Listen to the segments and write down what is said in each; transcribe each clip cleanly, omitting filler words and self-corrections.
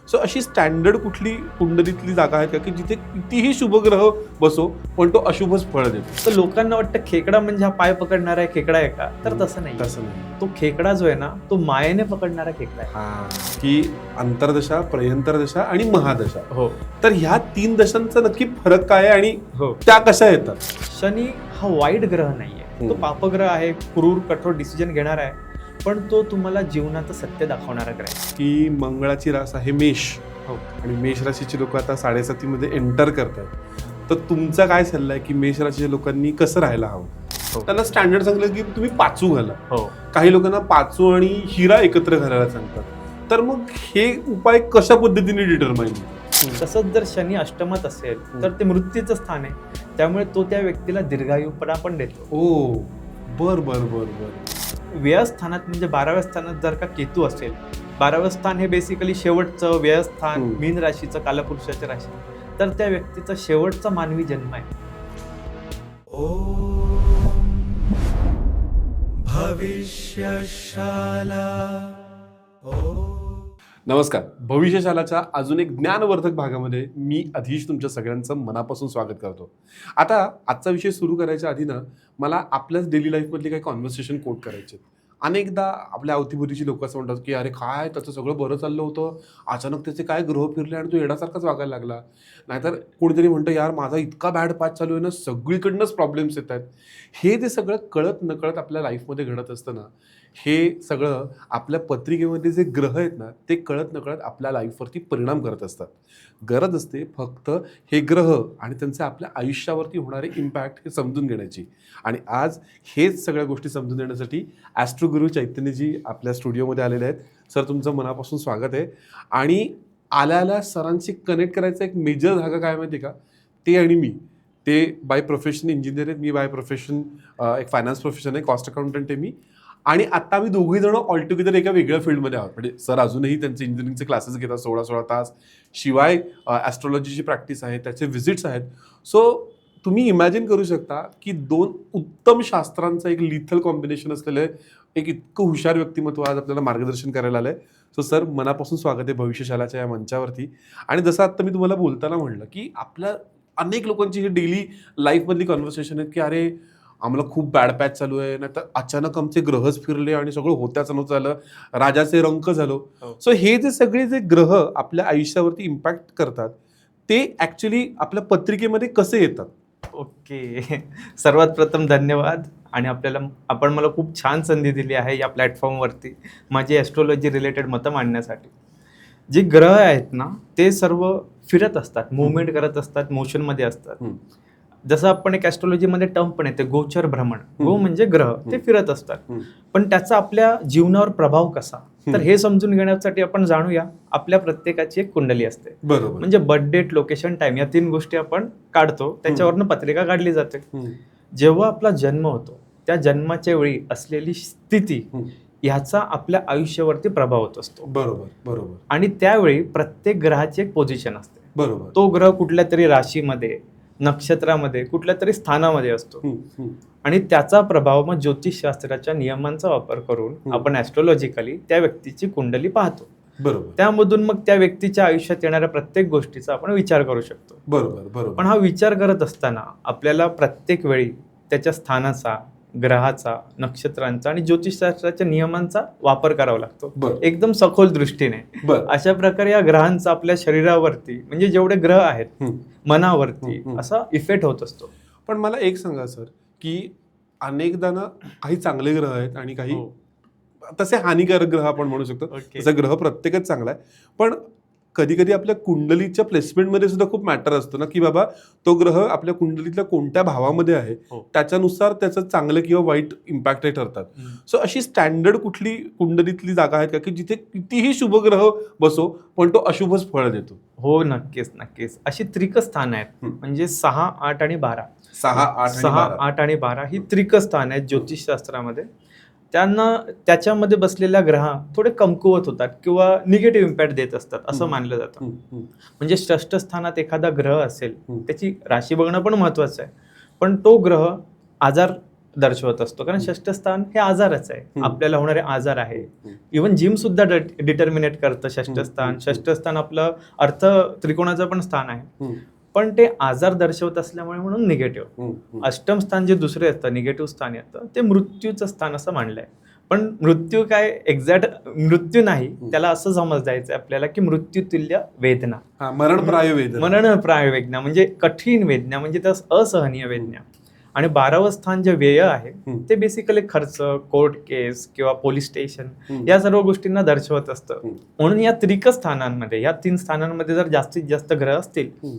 So अशी standard कुठली कुंडलीतली जागा आहे का की जिथे कितीही शुभग्रह बसो पण तो अशुभच फळ देतो? तर लोकांना वाटतं खेकडा म्हणजे हा पाय पकडणारा खेकडा आहे का, तर तसं नाही. तसं नाही. तो खेकडा जो आहे ना, तो मायेने पकडणारा खेकडा आहे. की अंतर्दशा, प्रयंतरदशा आणि महादशा. हो तर ह्या 3 दशांचा नक्की फरक काय आहे आणि हो. त्या कशा येतात? शनी हा वाईट ग्रह नाहीये, तो पापग्रह आहे, क्रूर कठोर डिसिजन घेणार आहे, पण तो तुम्हाला जीवनाचं सत्य दाखवणारा ग्रह आहे. की मंगळाची रास आहे मेष हो. आणि मेष राशीची लोक आता 7:30 मध्ये एंटर करतात. तर तुमचा काय सल्ला आहे की मेष राशीच्या लोकांनी कसं राहायला हवं? हो. त्यांना स्टँडर्ड सांगलं की तुम्ही पाचू घाला. हो काही लोकांना पाचू आणि हिरा एकत्र घालायला सांगतात. तर मग हे उपाय कशा पद्धतीने डिटरमाइन? तसंच जर शनी अष्टमात असेल तर ते मृत्यूचं स्थान आहे, त्यामुळे तो त्या व्यक्तीला दीर्घायुपणा पण देतो. ओ बर बर बर बर. व्ययस्थानात म्हणजे 12व्या स्थानात जर का केतू असेल, 12वं स्थान हे बेसिकली शेवटचं व्ययस्थान, मीन राशीचं, कालपुरुषाच्या राशी, तर त्या व्यक्तीचा शेवटचा मानवी जन्म आहे. नमस्कार. भविष्यशालाच्या अजून एक ज्ञानवर्धक भागामध्ये मी अधीश तुमच्या सगळ्यांचं मनापासून स्वागत करतो. आता आजचा विषय सुरू करायच्या आधी ना मला आपल्याच डेली लाईफमधली काही कॉन्व्हर्सेशन कोट करायचे. अनेकदा आपल्या अवतीभोवतीची लोक असं म्हणतात की अरे काय त्याचं सगळं बरं चाललं होतं, अचानक त्याचे काय ग्रह फिरले आणि तो येण्यासारखाच वागायला लागला. नाहीतर कोणीतरी म्हणतं यार माझा इतका बॅड पाथ चालू आहे ना, सगळीकडनंच प्रॉब्लेम्स येत आहेत. हे जे सगळं कळत नकळत आपल्या लाईफमध्ये घडत असतं ना, हे सगळं आपल्या पत्रिकेमध्ये जे ग्रह आहेत ना ते कळत नकळत आपल्या लाईफवरती परिणाम करत असतात. गरज असते फक्त हे ग्रह आणि त्यांचे आपल्या आयुष्यावरती होणारे इम्पॅक्ट हे समजून घेण्याची. आणि आज हेच सगळ्या गोष्टी समजून देण्यासाठी ॲस्ट्रोगुरू चैतन्यजी आपल्या स्टुडिओमध्ये आलेले आहेत. सर तुमचं मनापासून स्वागत आहे. आणि आल्या सरांशी कनेक्ट करायचा एक मेजर धागा काय माहिती का, ते आणि मी, ते बाय प्रोफेशन इंजिनियर आहेत, मी बाय प्रोफेशन एक फायनान्स प्रोफेशन आहे, कॉस्ट अकाउंटंट आहे मी. आणि आता आम्ही दोघे जण ऑलटुगेदर एका वेगळ्या फील्डमध्ये आहोत. म्हणजे सर अजूनही त्यांचे इंजिनिअरिंगचे क्लासेस घेतात 16-16 तास, शिवाय ॲस्ट्रॉलॉजीची प्रॅक्टिस आहे, त्याचे व्हिजिट्स आहेत. सो तुम्ही इमॅजिन करू शकता की 2 उत्तम शास्त्रांचं एक लिथल कॉम्बिनेशन असलेलं एक इतकं हुशार व्यक्तिमत्व आज आपल्याला मार्गदर्शन करायला आलंय. सो सर मनापासून स्वागत आहे भविष्यशालाच्या या मंचावरती. आणि जसं आता मी तुम्हाला बोलताना म्हणलं की आपल्या अनेक लोकांची ही डेली लाईफमधली कॉन्व्हर्सेशन आहेत की अरे आम्हाला खूप बॅड पॅच चालू आहे, नाही तर अचानक आमचे ग्रहच फिरले आणि सगळं होत्याचं नव्हतं झालं, राजाचे रंक झालो. सो हे जे सगळे जे ग्रह आपल्या आयुष्यावरती इम्पॅक्ट करतात ते ॲक्च्युली आपल्या पत्रिकेमध्ये कसे येतात? ओके, सर्वात प्रथम धन्यवाद. आणि आपण मला खूप छान संधी दिली आहे या प्लॅटफॉर्मवरती माझी ॲस्ट्रॉलॉजी रिलेटेड मतं मांडण्यासाठी. जे ग्रह आहेत ना ते सर्व फिरत असतात, मुवमेंट करत असतात, मोशनमध्ये असतात. जसं आपण एक ॲस्ट्रॉलॉजीमध्ये टर्म पण येते गोचर भ्रमण. गो म्हणजे ग्रह, ते फिरत असतात, पण त्याचा आपल्या जीवनावर प्रभाव कसा, तर हे समजून घेण्यासाठी आपण जाणूया आपल्या प्रत्येकाची एक कुंडली असते. बरोबर. म्हणजे बर्थ डेट, लोकेशन, टाइम या 3 गोष्टी आपण काढतो, त्याच्यावरनं पत्रिका काढली जाते. जेव्हा आपला जन्म होतो त्या जन्माच्या वेळी असलेली स्थिती ह्याचा आपल्या आयुष्यावरती प्रभाव होत असतो. बरोबर बरोबर. आणि त्यावेळी प्रत्येक ग्रहाची एक पोझिशन असते. बरोबर. तो ग्रह कुठल्या तरी राशीमध्ये, नक्षत्रामध्ये, कुठल्या तरी स्थानामध्ये असतो. आणि त्याचा प्रभाव मग ज्योतिषशास्त्राच्या नियमांचा वापर करून आपण ॲस्ट्रॉलॉजिकली त्या व्यक्तीची कुंडली पाहतो. बरोबर. त्यामधून मग त्या व्यक्तीच्या आयुष्यात येणाऱ्या प्रत्येक गोष्टीचा आपण विचार करू शकतो. बरोबर बरोबर. पण हा विचार करत असताना आपल्याला प्रत्येक वेळी त्याच्या स्थानाचा, ग्रहाचा, नक्षत्रांचा आणि ज्योतिषशास्त्राच्या नियमांचा वापर करावा लागतो, एकदम सखोल दृष्टीने. अशा प्रकारे या ग्रहांचा आपल्या शरीरावरती, म्हणजे जेवढे ग्रह आहेत, मनावरती असा इफेक्ट होत असतो. पण मला एक सांगा सर की अनेकदा ना काही चांगले ग्रह आहेत आणि काही तसे हानिकारक ग्रह आपण म्हणू शकतो. तसा ग्रह प्रत्येकच चांगला आहे, पण कधी कधी आपल्या कुंडलीच्या प्लेसमेंटमध्ये सुद्धा खूप मॅटर असतो ना की बाबा तो ग्रह आपल्या कुंडलीतल्या कोणत्या भावामध्ये आहे त्याच्यानुसार त्याचं चांगलं किंवा वाईट इम्पॅक्ट हे ठरतात. सो अशी स्टँडर्ड कुठली कुंडलीतली जागा आहेत का की जिथे कितीही शुभग्रह बसो पण तो अशुभच फळ देतो? हो, नक्कीच नक्कीच. अशी त्रिक स्थान आहेत, म्हणजे 6, 8 आणि 12. 6, 8 आणि 12 ही त्रिक स्थान आहेत ज्योतिषशास्त्रामध्ये. त्याच्यामध्ये बसलेल्या ग्रह थोडे कमकुवत होतात किंवा निगेटिव्ह इम्पॅक्ट देत असतात असं मानलं जातं. म्हणजे षष्ठ स्थानात एखादा ग्रह असेल, त्याची राशी बघणं पण महत्वाचं आहे, पण तो ग्रह आजार दर्शवत असतो, कारण षष्ठ स्थान हे आजारच आहे, हम्म. आपल्याला होणारे आजार आहे. हम्म. इव्हन जिम सुद्धा डिटर्मिनेट करतं षष्ठ हम्म. स्थान. हम्म. षष्ठ स्थान आपलं अर्थ त्रिकोणाचं पण स्थान आहे, हम्म. पण ते आजार दर्शवत असल्यामुळे म्हणून निगेटिव्ह. हम्म. अष्टम स्थान जे दुसरे असतं, निगेटिव्ह स्थान येतं, ते मृत्यूचं स्थान असं मानलंय. पण मृत्यू काय एक्झॅक्ट मृत्यू नाही, त्याला असं समजायचं आपल्याला की मृत्यूतुल्य वेदना, हा, मरणप्राय वेदना. मरणप्राय वेदना म्हणजे कठीण वेदना, म्हणजे त्या असहनीय वेदना. आणि 12वं स्थान जे व्यय आहे हम्म. ते बेसिकली खर्च, कोर्ट केस किंवा पोलीस स्टेशन हम्म. या सर्व गोष्टींना दर्शवत असतं. हम्म. म्हणून या त्रिक स्थानांमध्ये, या 3 स्थानांमध्ये जर जास्तीत जास्त ग्रह असतील हम्म.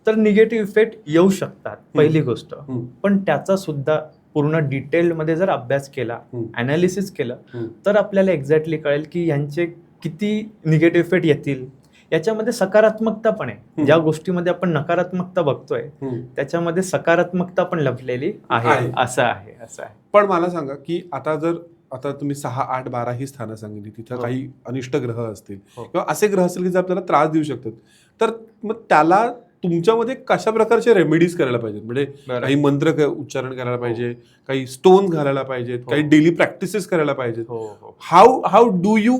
तर निगेटिव्ह इफेक्ट येऊ शकतात, पहिली गोष्ट. हम्म. पण त्याचा सुद्धा पूर्ण डिटेलमध्ये जर अभ्यास केला, हम्म. अनालिसिस केलं, हम्म. तर आपल्याला एक्झॅक्टली कळेल की यांचे किती निगेटिव्ह इफेक्ट येतील. याच्यामध्ये सकारात्मकता पण आहे. ज्या गोष्टीमध्ये आपण नकारात्मकता बघतोय हम्म. त्याच्यामध्ये सकारात्मकता पण लपलेली आहे. आहे. असं आहे. पण मला सांगा की आता तुम्ही 6, 8, 12 ही स्थानं सांगितली, तिथं हो. काही अनिष्ट ग्रह असतील हो. किंवा असे ग्रह असतील की जे आपल्याला त्रास देऊ शकतात, तर मग त्याला तुमच्यामध्ये कशा प्रकारचे रेमेडीज करायला पाहिजेत? म्हणजे काही मंत्र उच्चारण करायला पाहिजे, काही स्टोन घालायला पाहिजेत, काही डेली प्रॅक्टिसेस करायला पाहिजेत. हाऊ डू यू,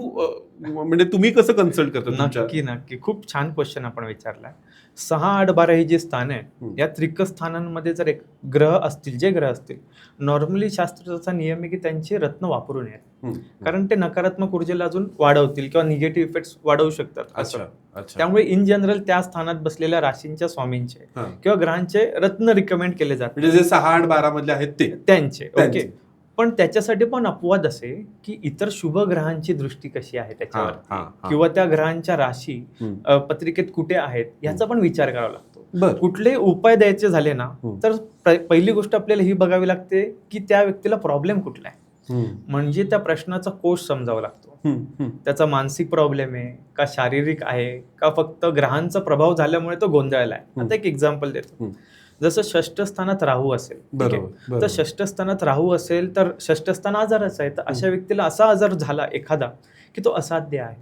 म्हणजे तुम्ही कसं कन्सल्ट करता तुमच्या? नक्की खूप छान क्वेश्चन आपण विचारलाय. 6, 8, 12 ही जी स्थान आहे, या त्रिक स्थानांमध्ये जर एक ग्रह असतील, जे ग्रह असतील, नॉर्मली शास्त्राचा नियम आहे की त्यांचे रत्न वापरू नयेत, कारण ते नकारात्मक ऊर्जेला अजून वाढवतील किंवा निगेटिव्ह इफेक्ट्स वाढवू शकतात. अच्छा. त्यामुळे इन जनरल त्या स्थानात बसलेल्या राशींच्या स्वामींचे किंवा ग्रहांचे रत्न रिकमेंड केले जातात, म्हणजे जे 6, 8, 12 मधले आहेत ते त्यांचे. ओके. पण त्याच्यासाठी पण अपवाद असे की इतर शुभ ग्रहांची दृष्टी कशी आहे त्याच्यावर, किंवा त्या ग्रहांच्या राशी पत्रिकेत कुठे आहेत याचा पण विचार करावा लागतो. कुठले उपाय द्यायचे झाले ना, तर पहिली गोष्ट आपल्याला ही बघावी लागते की त्या व्यक्तीला प्रॉब्लेम कुठला आहे. म्हणजे त्या प्रश्नाचा कोश समजावा लागतो. त्याचा मानसिक प्रॉब्लेम आहे का, शारीरिक आहे का, फक्त ग्रहांचा प्रभाव झाल्यामुळे तो गोंधळला आहे. आता एक एक्झाम्पल देतो. जसं षष्ठ स्थानात राहू असेल, तर षष्ठ स्थानात राहू असेल तर षष्ठ स्थान आजारच आहे. तर अशा व्यक्तीला असा आजार झाला एखादा की तो असाध्य आहे,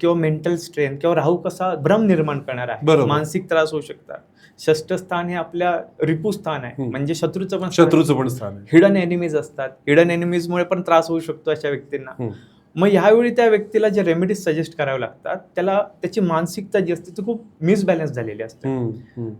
किंवा मेंटल स्ट्रेन, किंवा राहू कसा भ्रम निर्माण करणार आहे, मानसिक त्रास होऊ शकतात. षष्ठ स्थान हे आपल्या रिपू स्थान आहे, म्हणजे शत्रूचं पण स्थान आहे. हिडन एनिमीज असतात, हिडन एनिमीजमुळे पण त्रास होऊ शकतो अशा व्यक्तींना. मग ह्यावेळी त्या व्यक्तीला जे रेमेडीज सजेस्ट करावे लागतात, त्याला त्याची मानसिकता जी असते ती खूप मिसबॅलन्स झालेली असते.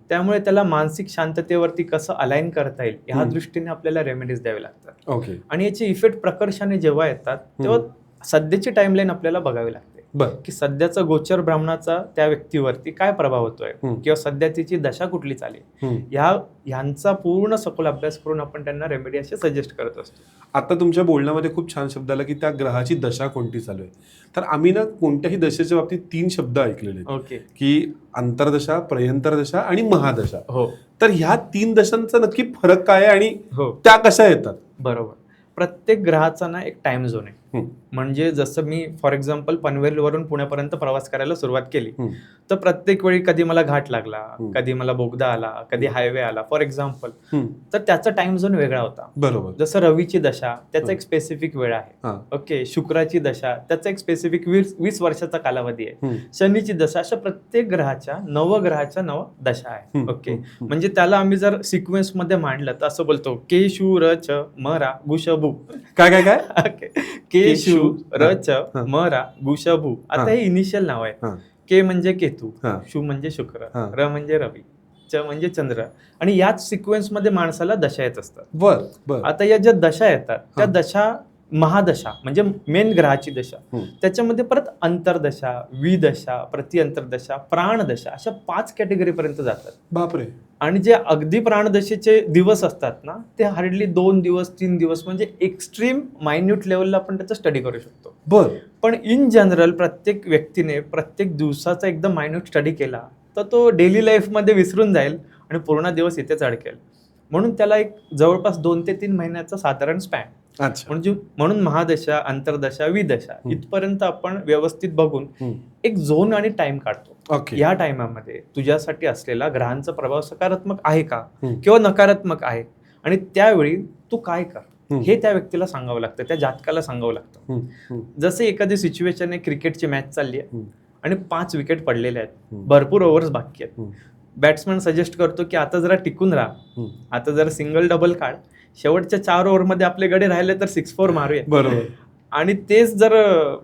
त्यामुळे त्याला मानसिक शांततेवरती कसं अलाइन करता येईल ह्या दृष्टीने आपल्याला रेमेडीज द्यावे लागतात. आणि याचे इफेक्ट प्रकर्षाने जेव्हा येतात तेव्हा सध्याची टाइमलाईन आपल्याला बघावी लागते की सध्याचा गोचर ब्राह्मणाचा त्या व्यक्तीवरती काय प्रभाव होतोय, किंवा सध्या तिची दशा कुठली चालेल, ह्यांचा पूर्ण सखोल अभ्यास करून आपण त्यांना रेमेडी असे सजेस्ट करत असतो. आता तुमच्या बोलण्यामध्ये खूप छान शब्द आला की त्या ग्रहाची दशा कोणती चालू आहे. तर आम्ही ना कोणत्याही दशेच्या बाबतीत 3 शब्द ऐकलेले आहेत, की अंतर्दशा, प्रयंतरदशा आणि महादशा. तर ह्या 3 दशांचा नक्की फरक काय आहे आणि त्या कशा येतात? बरोबर. प्रत्येक ग्रहाचा ना एक टाइम झोन आहे. म्हणजे जसं मी फॉर एक्झाम्पल पनवेलवरून पुण्यापर्यंत प्रवास करायला सुरुवात केली, तर प्रत्येक वेळी कधी मला घाट लागला, कधी मला बोगदा आला, कधी हायवे आला फॉर एक्झाम्पल, तर त्याचा टाइम झोन वेगळा होता. बरोबर. जसं रवीची दशा, त्याचा एक स्पेसिफिक वेळ आहे. ओके. शुक्राची दशा, त्याचा एक स्पेसिफिक 20 वर्षाचा कालावधी आहे. शनीची दशा, अशा प्रत्येक ग्रहाच्या नवग्रहाच्या 9 दशा आहे. ओके. म्हणजे त्याला आम्ही जर सिक्वेन्स मध्ये मांडलं तर असं बोलतो के शू र च म रा गुशभू. काय के शू र च म रा गुशभू. आता हे इनिशियल नाव आहे. के म्हणजे केतू, शू म्हणजे शुक्र, र म्हणजे रवी, च म्हणजे चंद्र. आणि याच सिक्वेन्स मध्ये माणसाला दशा येत असतात. आता या ज्या दशा येतात त्या दशा महादशा म्हणजे मेन ग्रहाची दशा, त्याच्यामध्ये परत अंतरदशा, विदशा, प्रतिअंतरदशा, प्राणदशा अशा 5 कॅटेगरी पर्यंत जातात. बापरे. आणि जे अगदी प्राणदशेचे दिवस असतात ना, ते हार्डली 2 दिवस 3 दिवस, म्हणजे एक्स्ट्रीम मायन्यूट लेवलला आपण त्याचा स्टडी करू शकतो. पण इन जनरल प्रत्येक व्यक्तीने प्रत्येक दिवसाचा एकदम मायन्यूट स्टडी केला तर तो डेली लाईफमध्ये विसरून जाईल आणि पूर्ण दिवस इथेच अडकेल. म्हणून त्याला एक जवळपास 2 ते 3 महिन्याचा साधारण स्पॅन. म्हणून महादशा, अंतरदशा, विदशा इथपर्यंत आपण व्यवस्थित बघून एक झोन आणि टाइम काढतो. या टाइमामध्ये तुझ्यासाठी असलेला ग्रहांचा प्रभाव सकारात्मक आहे का किंवा नकारात्मक आहे, आणि त्यावेळी तू काय कर हे त्या व्यक्तीला सांगावं लागतं, त्या जातकाला सांगावं लागतं. जसे एखादी सिच्युएशन आहे, क्रिकेटची मॅच चालली आहे आणि 5 विकेट पडलेले आहेत, भरपूर ओव्हर्स बाकी आहेत. बॅट्समॅन सजेस्ट करतो की आता जरा टिकून राहा, आता जरा सिंगल डबल काढ, शेवटच्या 4 ओव्हरमध्ये आपले गडे राहिले तर 6-4 मारूया. बरोबर. आणि तेच जर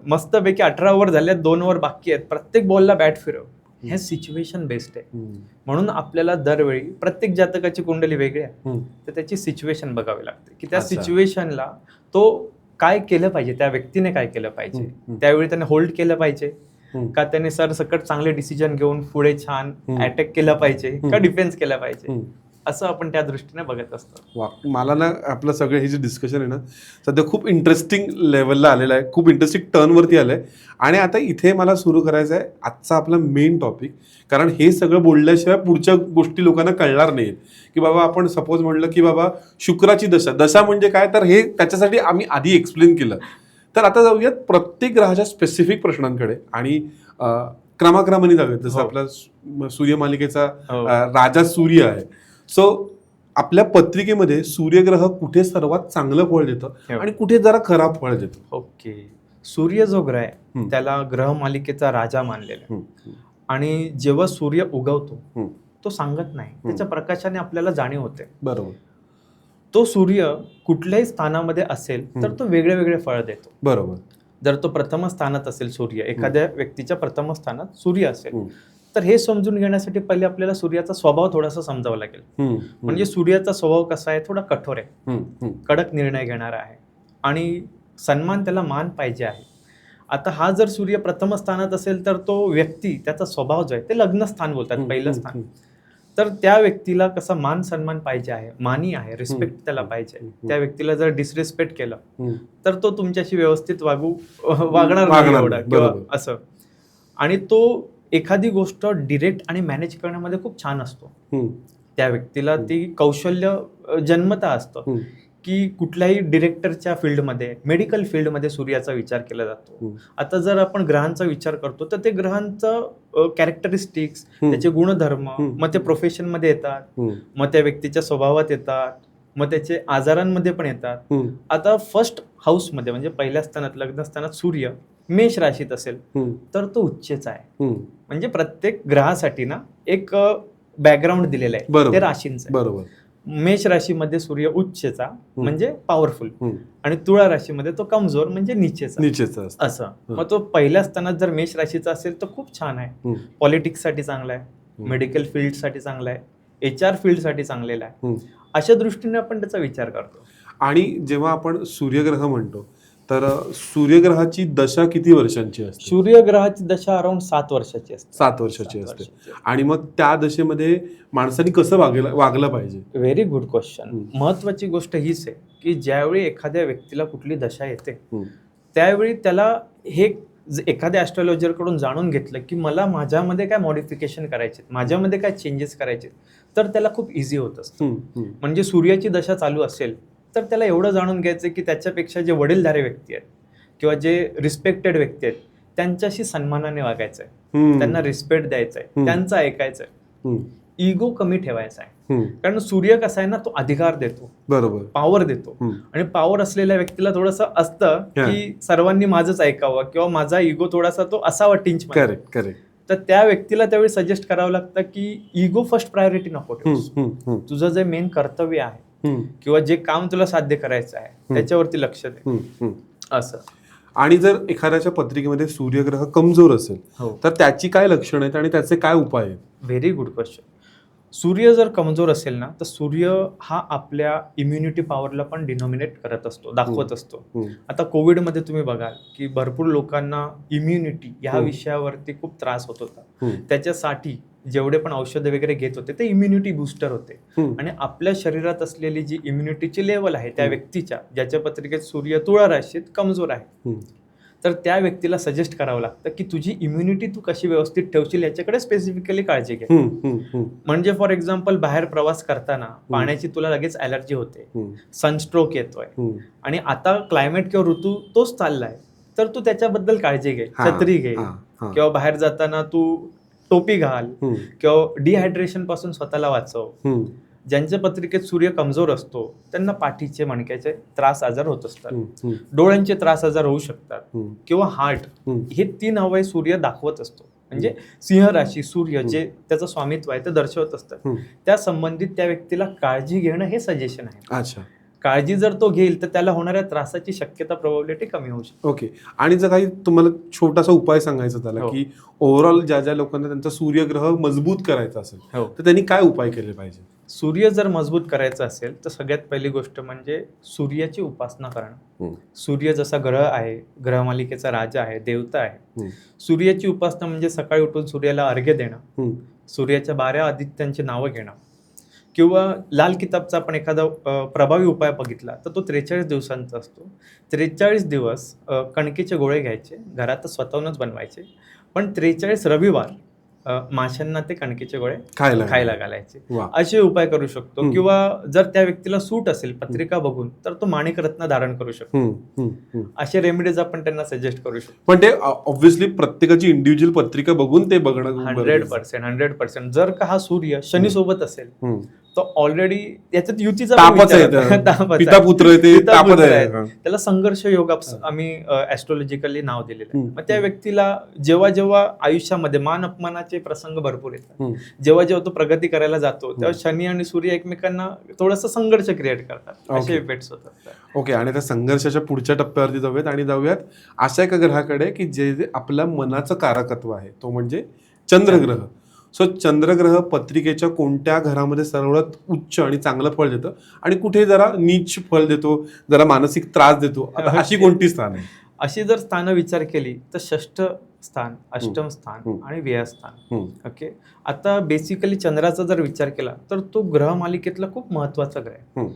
मस्तपैकी 18 ओव्हर झाल्यात, 2 ओव्हर बाकी आहेत, प्रत्येक बॉलला बॅट फिरव, हे सिच्युएशन बेस्ड आहे. म्हणून आपल्याला दरवेळी प्रत्येक जातकाची कुंडली वेगळी आहे, तर त्याची सिच्युएशन बघावी लागते की त्या अच्छा. सिच्युएशनला तो काय केलं पाहिजे, त्या व्यक्तीने काय केलं पाहिजे, त्यावेळी त्याने होल्ड केलं पाहिजे का, त्याने सरसकट चांगले डिसिजन घेऊन पुढे छान अटॅक केला पाहिजे का डिफेन्स केला पाहिजे, असं आपण त्या दृष्टीने बघत असतो. वा, मला ना आपलं सगळं हे जे डिस्कशन आहे ना सध्या खूप इंटरेस्टिंग लेवलला आलेलं आहे, खूप इंटरेस्टिंग टर्नवरती आलं आहे. आणि आता इथे मला सुरू करायचं आहे आजचा आपला मेन टॉपिक, कारण हे सगळं बोलल्याशिवाय पुढच्या गोष्टी लोकांना कळणार नाहीत. की बाबा आपण सपोज म्हणलं की बाबा शुक्राची दशा म्हणजे काय, तर हे त्याच्यासाठी आम्ही आधी एक्सप्लेन केलं. तर आता जाऊयात प्रत्येक ग्रहाच्या स्पेसिफिक प्रश्नांकडे आणि क्रमाक्रमाने जाऊयात. जसं आपला सूर्यमालिकेचा राजा सूर्य आहे. सो आपल्या पत्रिकेमध्ये सूर्यग्रह कुठे सर्वात चांगलं फळ देतं आणि कुठे जरा खराब फळ देतं. ओके, सूर्य जो ग्रह आहे त्याला ग्रह मालिकेचा राजा मानलेला आहे. आणि जेव्हा सूर्य उगवतो तो सांगत नाही, त्याच्या प्रकाशाने आपल्याला जाणीव होते. बरोबर. तो सूर्य कुठल्याही स्थानामध्ये असेल तर तो वेगळे वेगळे फळ देतो. बरोबर. जर तो प्रथम स्थानात असेल, सूर्य एखाद्या व्यक्तीच्या प्रथम स्थानात सूर्य असेल, तर हे समजून घेण्यासाठी पहिले आपल्याला सूर्याचा स्वभाव थोडासा समजावा लागेल. म्हणजे सूर्याचा स्वभाव कसा आहे, थोडा कठोर आहे, कडक निर्णय घेणारा आहे आणि सन्मान त्याला मान पाहिजे आहे. आता हा जर सूर्य प्रथम स्थानात असेल तर तो व्यक्ती, त्याचा स्वभाव जो आहे ते लग्न स्थान बोलतात, पहिलं स्थान, तर त्या व्यक्तीला कसा मान सन्मान पाहिजे आहे, मानी आहे, रिस्पेक्ट त्याला पाहिजे. त्या व्यक्तीला जर डिसरिस्पेक्ट केलं तर तो तुमच्याशी व्यवस्थित वागणार नाही एवढा किंवा असं. आणि तो एखादी गोष्ट डिरेक्ट आणि मॅनेज करण्यामध्ये खूप छान असतो. त्या व्यक्तीला ती कौशल्य जन्मता असतं की कुठल्याही डिरेक्टरच्या फील्डमध्ये, मेडिकल फील्डमध्ये सूर्याचा विचार केला जातो. आता जर आपण ग्रहांचा विचार करतो तर ते ग्रहांचं कॅरेक्टरिस्टिक्स, त्याचे गुणधर्म मग ते प्रोफेशनमध्ये येतात, मग त्या व्यक्तीच्या स्वभावात येतात, मग त्याचे आजारांमध्ये पण येतात. आता फर्स्ट हाऊसमध्ये म्हणजे पहिल्या स्थानात, लग्न स्थानात सूर्य मेष राशीत असेल तर तो उच्चेचा आहे. म्हणजे प्रत्येक ग्रहासाठी ना एक बॅकग्राऊंड दिलेलं आहे, ते राशींचं. बरोबर. मेष राशीमध्ये सूर्य उच्चेचा म्हणजे पॉवरफुल आणि तुळा राशीमध्ये तो कमजोर म्हणजे नीचेचा असं. मग तो पहिल्या स्थानात जर मेष राशीचा असेल तर खूप छान आहे, पॉलिटिक्ससाठी चांगला आहे, मेडिकल फील्डसाठी चांगला आहे, HR फील्डसाठी चांगलेला आहे. अशा दृष्टीने आपण त्याचा विचार करतो. आणि जेव्हा आपण सूर्यग्रह म्हणतो तर सूर्यग्रहाची दशा किती वर्षांची असते? सूर्यग्रहाची दशा अराउंड 7 वर्षाची असते. 7 वर्षाची असते. आणि मग त्या दशेमध्ये माणसाने कसं वागलं पाहिजे? Very good question. महत्वाची गोष्ट हीच आहे की ज्यावेळी एखाद्या व्यक्तीला कुठली दशा येते त्यावेळी त्याला हे एखाद्या ॲस्ट्रॉलॉजर कडून जाणून घेतलं की मला माझ्यामध्ये काय मॉडिफिकेशन करायचे, माझ्यामध्ये काय चेंजेस करायचे, तर त्याला खूप इझी होत असतं. म्हणजे सूर्याची दशा चालू असेल तर त्याला एवढं जाणून घ्यायचं की त्याच्यापेक्षा जे वडीलधारे व्यक्ती आहेत किंवा जे रिस्पेक्टेड व्यक्ती आहेत त्यांच्याशी सन्मानाने वागायचं आहे, त्यांना रिस्पेक्ट द्यायचा आहे, त्यांचं ऐकायचं आहे, इगो कमी ठेवायचा आहे. कारण सूर्य कसा आहे ना, तो अधिकार देतो, बरोबर, पॉवर देतो. आणि पॉवर असलेल्या व्यक्तीला थोडंसं असतं की सर्वांनी माझंच ऐकावं किंवा माझा इगो थोडासा तो असावा टिंच. करेक्ट. तर त्या व्यक्तीला त्यावेळी सजेस्ट करावं लागतं की इगो फर्स्ट प्रायोरिटी नको ठेवूस, तुझं जे मेन कर्तव्य आहे किंवा जे काम तुला साध्य करायचं आहे त्याच्यावरती लक्ष दे असं. आणि जर एखाद्याच्या पत्रिकेमध्ये सूर्यग्रह कमजोर असेल तर त्याची काय लक्षणं आहेत आणि त्याचे काय उपाय आहेत? Very good question. सूर्य जर कमजोर असेल ना तर सूर्य हा आपल्या इम्युनिटी पॉवरला पण डिनॉमिनेट करत असतो, दाखवत असतो. आता कोविडमध्ये तुम्ही बघाल की भरपूर लोकांना इम्युनिटी या विषयावरती खूप त्रास होत होता. त्याच्यासाठी जेवढे पण औषधं वगैरे घेत होते ते इम्युनिटी बुस्टर होते. आणि आपल्या शरीरात असलेली जी इम्युनिटीची लेवल आहे त्या व्यक्तीच्या, ज्याच्या पत्रिकेत सूर्य तुळा राशीत कमजोर आहे, तर त्या व्यक्तीला सजेस्ट करावं लागतं की तुझी इम्युनिटी तू कशी व्यवस्थित ठेवशील याच्याकडे स्पेसिफिकली काळजी घे. म्हणजे फॉर एक्झाम्पल बाहेर प्रवास करताना पाण्याची तुला लगेच ॲलर्जी होते, सनस्ट्रोक येतोय आणि आता क्लायमेट किंवा ऋतू तोच चाललाय, तर तू त्याच्याबद्दल काळजी घे, छत्री घे किंवा बाहेर जाताना तू टोपी घाल किंवा डिहायड्रेशन पासून स्वतःला वाचव. ज्यांच्या पत्रिकेत सूर्य कमजोर असतो त्यांना पाठीचे, मणक्याचे त्रास आजार होत असतात, डोळ्यांचे त्रास आजार होऊ शकतात किंवा हार्ट, हे 3 अवयव सूर्य दाखवत असतो. म्हणजे सिंह राशी सूर्य जे त्याचं स्वामित्व आहे ते दर्शवत असतात. त्या संबंधित त्या व्यक्तीला काळजी घेणं हे सजेशन आहे. अच्छा. काळजी जर तो घेईल तर त्याला होणाऱ्या त्रासाची शक्यता प्रोबॅबिलिटी कमी होऊ शकते. ओके. आणि जर काही तुम्हाला छोटासा उपाय सांगायचा झाला हो. की ओव्हरऑल ज्या ज्या लोकांना त्यांचा सूर्यग्रह मजबूत करायचा असेल हो. तर त्यांनी काय उपाय केले पाहिजे? सूर्य जर मजबूत करायचा असेल तर सगळ्यात पहिली गोष्ट म्हणजे सूर्याची उपासना करणं. सूर्य जसा ग्रह आहे, ग्रहमालिकेचा राजा आहे, देवता आहे. सूर्याची उपासना म्हणजे सकाळी उठून सूर्याला अर्घ्य देणं, सूर्याच्या 12 आदित्यांची नावं घेणं, किंवा लाल किताबचा आपण एखादा प्रभावी उपाय बघितला तर तो 43 दिवसांचा असतो. 43 दिवस कणकेचे गोळे घ्यायचे, घरात स्वतःहूनच बनवायचे, पण 43 रविवार माशांना ते कणकेचे गोळे खायला घालायचे. वा. असे उपाय करू शकतो. किंवा जर त्या व्यक्तीला सूट असेल पत्रिका बघून तर तो माणिक रत्न धारण करू शकतो. असे रेमेडीज आपण त्यांना सजेस्ट करू शकतो. पण ते ऑब्व्हियसली प्रत्येकाची इंडिव्हिज्युअल पत्रिका बघून ते बघणं 100%. जर का हा सूर्य शनी सोबत असेल तो ऑलरेडी याच्यात युतीचा तापच आहे, पिता पुत्र आहे, ते तापच आहे. त्याला संघर्ष योग आम्ही ऍस्ट्रोलॉजिकली नाव दिलेलं आहे. मग त्या व्यक्तीला जेव्हा जेव्हा आयुष्यामध्ये मान अपमानाचे प्रसंग भरपूर येतात, जेव्हा जेव्हा तो प्रगती करायला जातो तेव्हा शनी आणि सूर्य एकमेकांना थोडासा संघर्ष क्रिएट करतात. असे इफेक्ट्स होतात. ओके. आणि त्या संघर्षाच्या पुढच्या टप्प्यावरती जाऊयात आणि जाऊयात अशा एका ग्रहाकडे की जे आपल्या मनाचं कारकत्व आहे, तो म्हणजे चंद्रग्रह. सो चंद्रग्रह पत्रिकेच्या कोणत्या घरामध्ये सर्वात उच्च आणि चांगलं फळ देतं आणि कुठे जरा नीच फळ देतो, जरा मानसिक त्रास देतो, आता अशी कोणती स्थान आहे? अशी जर स्थानं विचार केली तर षष्ठ स्थान, अष्टम स्थान आणि व्ययस्थान. ओके. आता बेसिकली चंद्राचा जर विचार केला तर तो ग्रहमालिकेतला खूप महत्वाचा ग्रह आहे.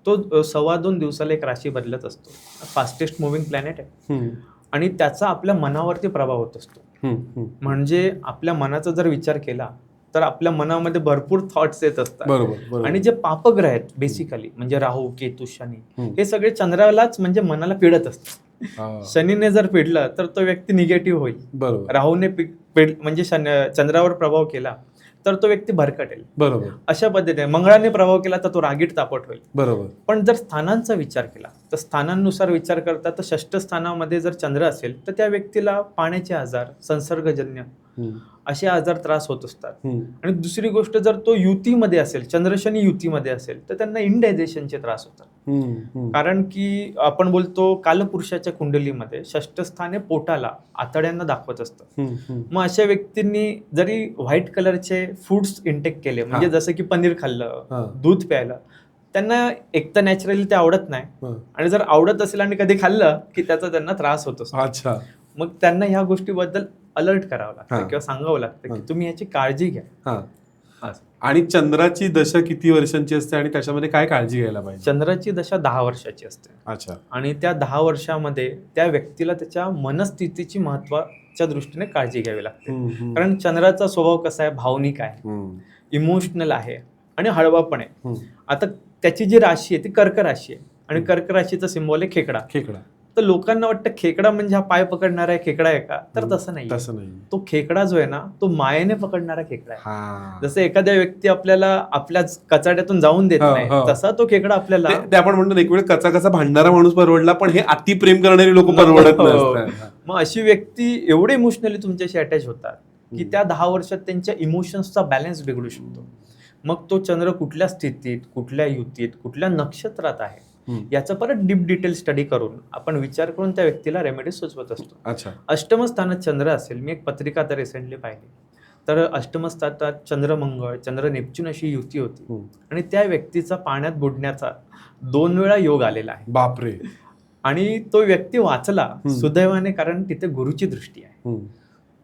तो 2.25 दिवसाला एक राशी बदलत असतो. फास्टेस्ट मुव्हिंग प्लॅनेट आहे आणि त्याचा आपल्या मनावरती प्रभाव होत असतो. म्हणजे आपल्या मनाचा जर विचार केला तर आपल्या मनामध्ये भरपूर थॉट्स येत असतात. बरोबर. आणि जे पापग्रह आहेत बेसिकली म्हणजे राहू, केतू, शनी, हे सगळे चंद्रालाच म्हणजे मनाला पिडत असतात. शनीने जर पिडलं तर तो व्यक्ती निगेटिव्ह होईल. बरोबर. राहूने म्हणजे चंद्रावर प्रभाव केला तर तो व्यक्ती भरकटेल. बरोबर. अशा पद्धतीने मंगळाने प्रभाव केला तर तो रागीट तापट होईल. बरोबर. पण जर स्थानांचा विचार केला तर स्थानांनुसार विचार करता तर षष्ठ स्थानामध्ये जर चंद्र असेल तर त्या व्यक्तीला पाण्याचे आजार, संसर्गजन्य असे आजार त्रास होत असतात. आणि दुसरी गोष्ट जर तो युतीमध्ये असेल, चंद्र शनी युतीमध्ये असेल तर त्यांना इंडायजेशनचे त्रास होतात. कारण की आपण बोलतो कालपुरुषाच्या कुंडलीमध्ये षष्ठ स्थान हे पोटाला, आतड्यांना दाखवत असतं. मग अशा व्यक्तींनी जरी व्हाईट कलरचे फूड्स इंटेक केले, म्हणजे जसं की पनीर खाल्लं, दूध प्यायलं, त्यांना एक तर नॅचरली ते आवडत नाही, आणि जर आवडत असेल आणि कधी खाल्लं की त्याचा त्यांना त्रास होत असतो. अच्छा. मग त्यांना ह्या गोष्टीबद्दल अलर्ट करावं लागतं किंवा सांगावं लागतं की तुम्ही याची काळजी घ्या. आणि चंद्राची दशा किती वर्षांची असते आणि त्याच्यामध्ये काय काळजी घ्यायला पाहिजे? चंद्राची दशा 10 वर्षाची असते. अच्छा. आणि त्या 10 वर्षामध्ये त्या व्यक्तीला त्याच्या मनस्थितीची महत्वाच्या दृष्टीने काळजी घ्यावी लागते. कारण चंद्राचा स्वभाव कसा आहे, भावनिक आहे, इमोशनल आहे आणि हळवा पण आहे. आता त्याची जी राशी आहे ती कर्क राशी आहे आणि कर्क राशीचा सिम्बॉल आहे खेकडा. तर लोकांना वाटतं खेकडा म्हणजे हा पाय पकडणारा खेकडा आहे का, तर तसं नाही. तो खेकडा जो आहे ना तो मायेने पकडणारा खेकडा आहे. जसं एखाद्या व्यक्ती आपल्याला आपल्या कचाड्यातून जाऊन देत नाही तसा तो खेकडा आपल्याला, आपण म्हणतो एक वेळ कचा भांडणारा माणूस परवडला, पण हे अति प्रेम करणारी लोक परवडत नाही. मग अशी व्यक्ती एवढे इमोशनली तुमच्याशी अटॅच होतात की त्या 10 वर्षात त्यांच्या इमोशन्सचा बॅलन्स बिघडू शकतो. मग तो चंद्र कुठल्या स्थितीत, कुठल्या युतीत, कुठल्या नक्षत्रात आहे याचा परत डीप डिटेल स्टडी करून आपण विचार करून त्या व्यक्तीला रेमेडी सुचवत असतो. अच्छा. अष्टम स्थानात चंद्र असेल, मी एक पत्रिका आता रिसेंटली पाहिली, तर अष्टम स्थानात चंद्र मंगळ, चंद्र नेपच्यून अशी युती होती आणि त्या व्यक्तीचा पाण्यात बुडण्याचा 2 वेळा योग आलेला आहे. बापरे. आणि तो व्यक्ती वाचला सुदैवाने, कारण तिथे गुरुची दृष्टी आहे.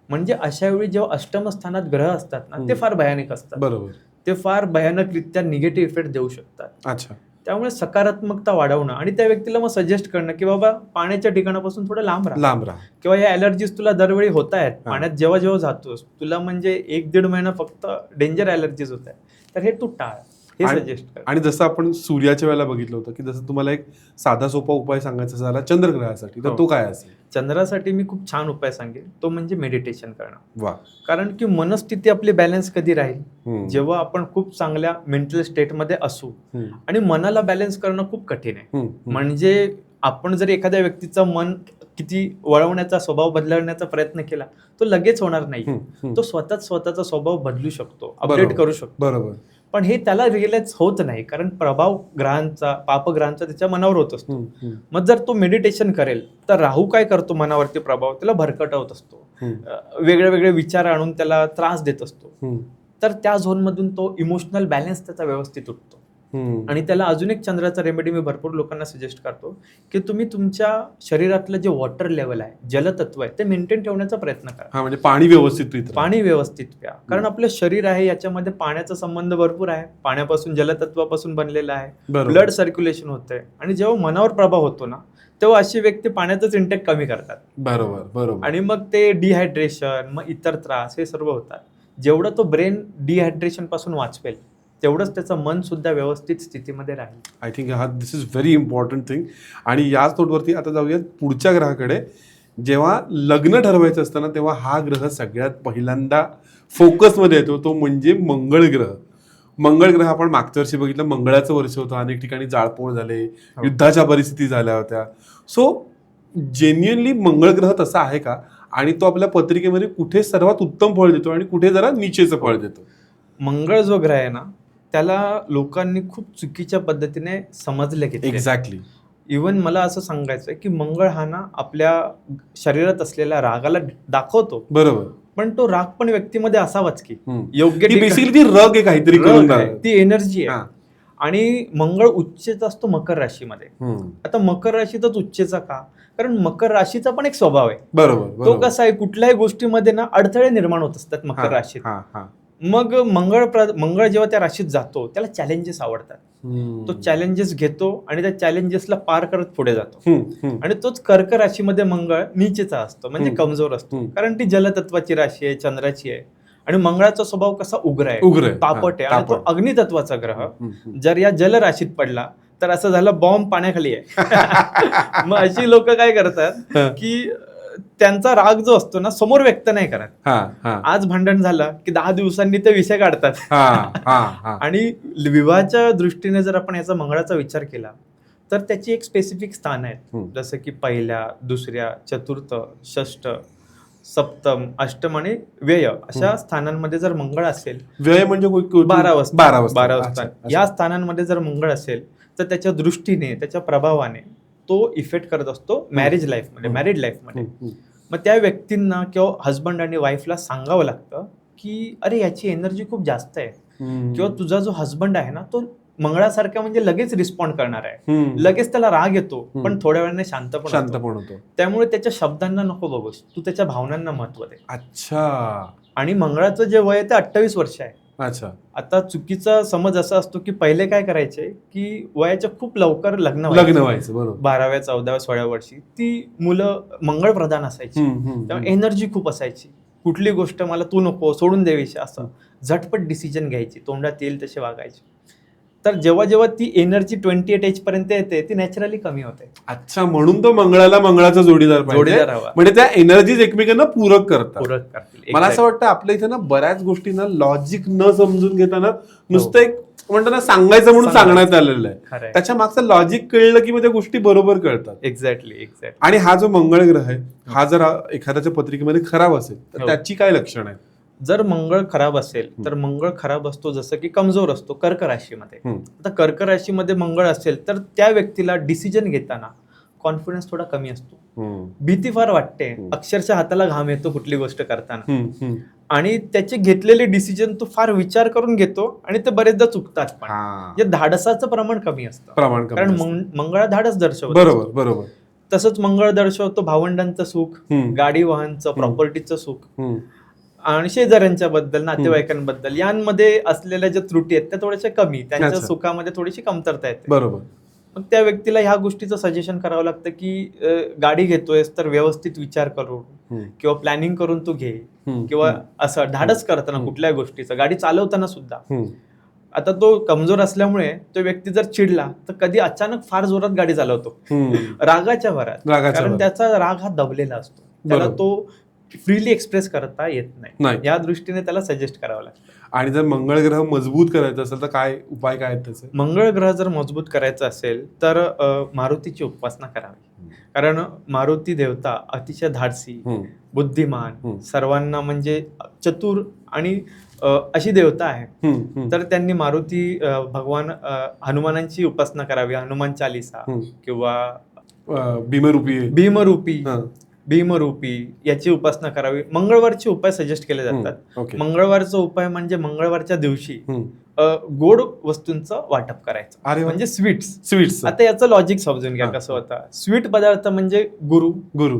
म्हणजे अशा वेळी जेव्हा अष्टम स्थानात ग्रह असतात ना ते फार भयानक असतात. बरोबर. ते फार भयानकरित्या निगेटिव्ह इफेक्ट देऊ शकतात. अच्छा. त्यामुळे सकारात्मकता वाढवणं आणि त्या व्यक्तीला मग सजेस्ट करणं की बाबा पाण्याच्या ठिकाणापासून थोडं लांब राहा किंवा या ॲलर्जीज तुला दरवेळी होत आहेत पाण्यात जेव्हा जेव्हा जातोस, तुला म्हणजे 1-1.5 महिना फक्त डेंजर ॲलर्जीज होत आहेत, तर हे तू टाळ, हे सजेस्ट कर. आणि जसं आपण सूर्याच्या वेळेला बघितलं होतं की जसं तुम्हाला एक साधा सोपा उपाय सांगायचा झाला चंद्रग्रहासाठी, तर तो काय असेल? चंद्रासाठी मी खूप छान उपाय सांगेन, तो म्हणजे मेडिटेशन करणं. वा. कारण की मनस्थिती आपली बॅलन्स कधी राहील जेव्हा आपण खूप चांगल्या मेंटल स्टेटमध्ये असू, आणि मनाला बॅलन्स करणं खूप कठीण आहे. म्हणजे आपण जर एखाद्या व्यक्तीचं मन किती वळवण्याचा, स्वभाव बदलवण्याचा प्रयत्न केला तो लगेच होणार नाही. तो स्वतःचा स्वभाव बदलू शकतो, अपडेट करू शकतो. बरोबर. पण हे त्याला रिअलाइज होत नाही, कारण प्रभाव ग्रहांचा, पापग्रहांचा त्याच्या मनावर होत असतो. मग जर तो मेडिटेशन करेल तर राहू काय करतो, मनावरती प्रभाव त्याला भरकटवत असतो, वेगळे वेगळे विचार आणून त्याला त्रास देत असतो. तर त्या झोनमधून तो इमोशनल बॅलन्स त्याचा व्यवस्थित तुटतो. आणि त्याला अजून एक चंद्राचा रेमेडी मी भरपूर लोकांना सजेस्ट करतो, की तुम्ही तुमच्या शरीरातलं जे वॉटर लेवल आहे, जलतत्व आहे, ते मेंटेन ठेवण्याचा प्रयत्न करा. म्हणजे पाणी व्यवस्थित पाणी व्यवस्थित प्या, कारण आपलं शरीर आहे याच्यामध्ये पाण्याचा संबंध भरपूर आहे. पाण्यापासून, जलतत्वापासून बनलेलं आहे. ब्लड सर्क्युलेशन होतंय, आणि जेव्हा मनावर प्रभाव होतो ना, तेव्हा अशी व्यक्ती पाण्याचंच इंटेक कमी करतात. बरोबर. आणि मग ते डिहायड्रेशन, मग इतर त्रास हे सर्व होतात. जेवढं तो ब्रेन डिहायड्रेशन पासून वाचवेल, तेवढंच त्याचं मन सुद्धा व्यवस्थित स्थितीमध्ये राहील. I think this is very important thing. आणि याच नोटवरती आता जाऊयात पुढच्या ग्रहाकडे. जेव्हा लग्न ठरवायचं असतं ना, तेव्हा हा ग्रह सगळ्यात पहिल्यांदा फोकसमध्ये येतो, तो म्हणजे मंगळ ग्रह. मंगळ ग्रह आपण मागच्या वर्षी बघितलं, मंगळाचं वर्ष होतं, अनेक ठिकाणी जाळपोळ झाले, युद्धाच्या परिस्थिती झाल्या होत्या. सो जेन्युअनली मंगळ ग्रह तसा आहे का, आणि तो आपल्या पत्रिकेमध्ये कुठे सर्वात उत्तम फळ देतो आणि कुठे जरा नीचेचं फळ देतो? मंगळ जो ग्रह आहे ना, त्याला लोकांनी खूप चुकीच्या पद्धतीने समजले की एक्झॅक्टली. इव्हन मला असं सांगायचं की मंगळ हा ना आपल्या शरीरात असलेल्या रागाला दाखवतो. बरोबर. पण तो राग पण व्यक्तीमध्ये असावाच की योग्य बेसिकली ती रग आहे काहीतरी करून, ती एनर्जी आहे. आणि मंगळ उच्चेचा असतो मकर राशीमध्ये. आता मकर राशीतच उच्चेचा का? कारण मकर राशीचा पण एक स्वभाव आहे. बरोबर. तो कसा आहे, कुठल्याही गोष्टीमध्ये ना अडथळे निर्माण होत असतात मकर राशीत. मग मंगळ जेव्हा त्या राशीत जातो, त्याला चॅलेंजेस आवडतात. तो चॅलेंजेस घेतो आणि त्या चॅलेंजेसला पार करत पुढे जातो. आणि तोच कर्क राशीमध्ये मंगळ नीचेचा असतो, म्हणजे कमजोर असतो, कारण ती जलतत्वाची राशी आहे, चंद्राची आहे. आणि मंगळाचा स्वभाव कसा उग्र आहे, तापट आहे, आणि तो अग्नितत्वाचा ग्रह जर या जल राशीत पडला तर असं झालं बॉम्ब पाण्याखाली आहे. मग अशी लोक काय करतात की त्यांचा राग जो असतो ना, समोर व्यक्त नाही करत. आज भांडण झालं की 10 दिवसांनी ते विषय काढतात. आणि विवाहाच्या दृष्टीने जर आपण याचा मंगळाचा विचार केला तर त्याची एक स्पेसिफिक स्थान आहेत, जसं की पहिल्या, दुसऱ्या, चतुर्थ, षष्ठ, सप्तम, अष्टम आणि व्यय अशा स्थानांमध्ये जर मंगळ असेल, व्यय म्हणजे 12 स्थान, या स्थानांमध्ये जर मंगळ असेल तर त्याच्या दृष्टीने, त्याच्या प्रभावाने तो इफेक्ट करत असतो मॅरेज लाईफमध्ये, मॅरिड लाईफमध्ये. मग त्या व्यक्तींना किंवा हजबंड आणि वाईफला सांगावं लागतं की अरे याची एनर्जी खूप जास्त आहे, किंवा तुझा जो हजबंड आहे ना तो मंगळासारखा म्हणजे लगेच रिस्पॉन्ड करणार आहे, लगेच त्याला राग येतो, पण थोड्या वेळाने शांत पण होतो. त्यामुळे त्याच्या शब्दांना नको बघूस, तू त्याच्या भावनांना महत्व दे. अच्छा. आणि मंगळाचं जे वय आहे ते 28 वर्ष आहे. अच्छा. आता चुकीचा समज असा असतो की पहिले काय करायचे की वयाच्या खूप लवकर लग्न व्हायचं. बरोबर. 12व्या, 14व्या, 16व्या वर्षी ती मुलं मंगळ प्रधान असायची, त्यामुळे एनर्जी खूप असायची. कुठली गोष्ट मला तू नको, सोडून द्यावीशी, असं झटपट डिसिजन घ्यायची, तोंडात येईल तसे वागायचे. तर जेव्हा जेव्हा ती एनर्जी 28 एज पर्यंत येते, ती नॅचरली कमी होते. अच्छा, म्हणून तो मंगळाचा जोडीदार हवा, म्हणजे त्या एनर्जीज एकमेकांना पूरक करतात. मला असं वाटतं आपल्या इथे ना बऱ्याच गोष्टींना लॉजिक न समजून घेताना नुसतं एक म्हणतो ना सांगायचं म्हणून सांगण्यात आलेलं आहे, त्याच्या मागचं लॉजिक कळलं की मग त्या गोष्टी बरोबर कळतात. एक्झॅक्टली. आणि हा जो मंगळ ग्रह आहे, हा जर एखाद्याच्या पत्रिकेमध्ये खराब असेल तर त्याची काय लक्षण आहे? जर मंगळ खराब असेल तर मंगळ खराब असतो जसं की कमजोर असतो कर्क राशीमध्ये. आता कर्क राशीमध्ये मंगळ असेल तर त्या व्यक्तीला डिसिजन घेताना कॉन्फिडन्स थोडा कमी असतो, भीती फार वाटते, अक्षरशः हाताला घाम येतो कुठली गोष्ट करताना, आणि त्याचे घेतलेले डिसिजन तो फार विचार करून घेतो आणि ते बरेचदा चुकतात पण. म्हणजे धाडसाचं प्रमाण कमी असतं, कारण मंगळ धाडस दर्शवतो. बरोबर. तसंच मंगळ दर्शवतो भावंडांचं सुख, गाडी वाहनचं, प्रॉपर्टीचं सुख, आणि शेजाऱ्यांच्या बद्दल, नातेवाईकांबद्दल यांमध्ये असलेल्या ज्या त्रुटी आहेत त्या थोड्याशा कमी, त्यांच्या सुखामध्ये थोडीशी कमतरता येते. बरोबर. मग त्या व्यक्तीला ह्या गोष्टीचं सजेशन करावं लागतं की गाडी घेतोयस तर व्यवस्थित विचार करून किंवा प्लॅनिंग करून तू घे, किंवा असं धाडस करताना कुठल्या गोष्टीचं, गाडी चालवताना सुद्धा. आता तो कमजोर असल्यामुळे तो व्यक्ती जर चिडला तर कधी अचानक फार जोरात गाडी चालवतो, रागाच्या भरात, कारण त्याचा राग हा दबलेला असतो, त्याला तो फ्रीली एक्सप्रेस करता येत नाही. या दृष्टीने त्याला सजेस्ट करावं लागतं. आणि जर मंगळ ग्रह मजबूत करायचा असेल तर काय उपाय काय आहेत त्याचे? मंगळ ग्रह जर मजबूत करायचा असेल तर मारुतीची उपासना करावी, कारण मारुती देवता अतिशय धाडसी, बुद्धिमान, सर्वांना म्हणजे चतुर आणि अशी देवता आहे. हम्म. तर त्यांनी मारुती भगवान हनुमानांची उपासना करावी, हनुमान चालिसा किंवा भीमरूपी भीमरूपी हा. भीमरूपी याची उपासना करावी. मंगळवारचे उपाय सजेस्ट केले जातात. ओके. मंगळवारचा उपाय म्हणजे मंगळवारच्या दिवशी हम्म. गोड वस्तूंचं वाटप करायचं, अरे वा. म्हणजे स्वीट्स. स्वीट्स. आता याचं लॉजिक समजून घ्या हा. कसं होतं. स्वीट पदार्थ म्हणजे गुरु, गुरु.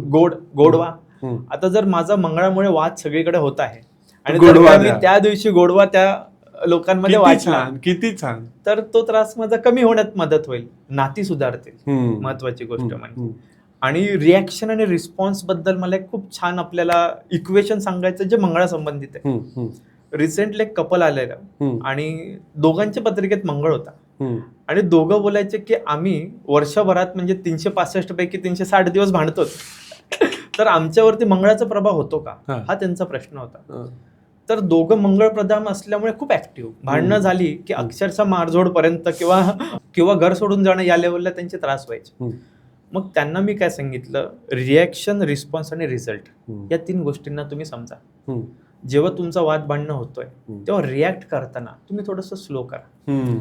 गोडवा. हम्म. आता जर माझा मंगळामुळे वाद सगळीकडे होत आहे आणि गोडवा जर का मी द्या. त्या दिवशी गोडवा त्या लोकांमध्ये किती वाटला छान, किती छान. तर तो त्रास माझा कमी होण्यात मदत होईल, नाती सुधारतील. हम्म. महत्वाची गोष्ट म्हणजे. हम्म. आणि रिॲक्शन आणि रिस्पॉन्स बद्दल मला एक खूप छान आपल्याला इक्वेशन सांगायचं जे मंगळा संबंधित आहे. हम्म. रिसेंटली एक कपल आलेलं हम्म. आणि दोघांच्या पत्रिकेत मंगळ होता हम्म. आणि दोघं बोलायचे की आम्ही वर्षभरात म्हणजे 365 पैकी 360 दिवस भांडतोच, तर आमच्यावरती मंगळाचा प्रभाव होतो का, हा. हा त्यांचा प्रश्न होता. हा. तर दोघं मंगळ प्रधान असल्यामुळे खूप ऍक्टिव्ह, भांडणं झाली की अक्षरशः मारझोड पर्यंत किंवा घर सोडून जाणं या लेवलला त्यांचे त्रास व्हायचे. हम्म. मग त्यांना मी काय सांगितलं, रिॲक्शन, रिस्पॉन्स आणि रिझल्ट हम्म. या 3 गोष्टींना तुम्ही समजा. हम्म. जेव्हा तुमचा वाद भांडणं होतोय हम्म. तेव्हा रिॲक्ट करताना तुम्ही थोडंसं स्लो करा. हम्म.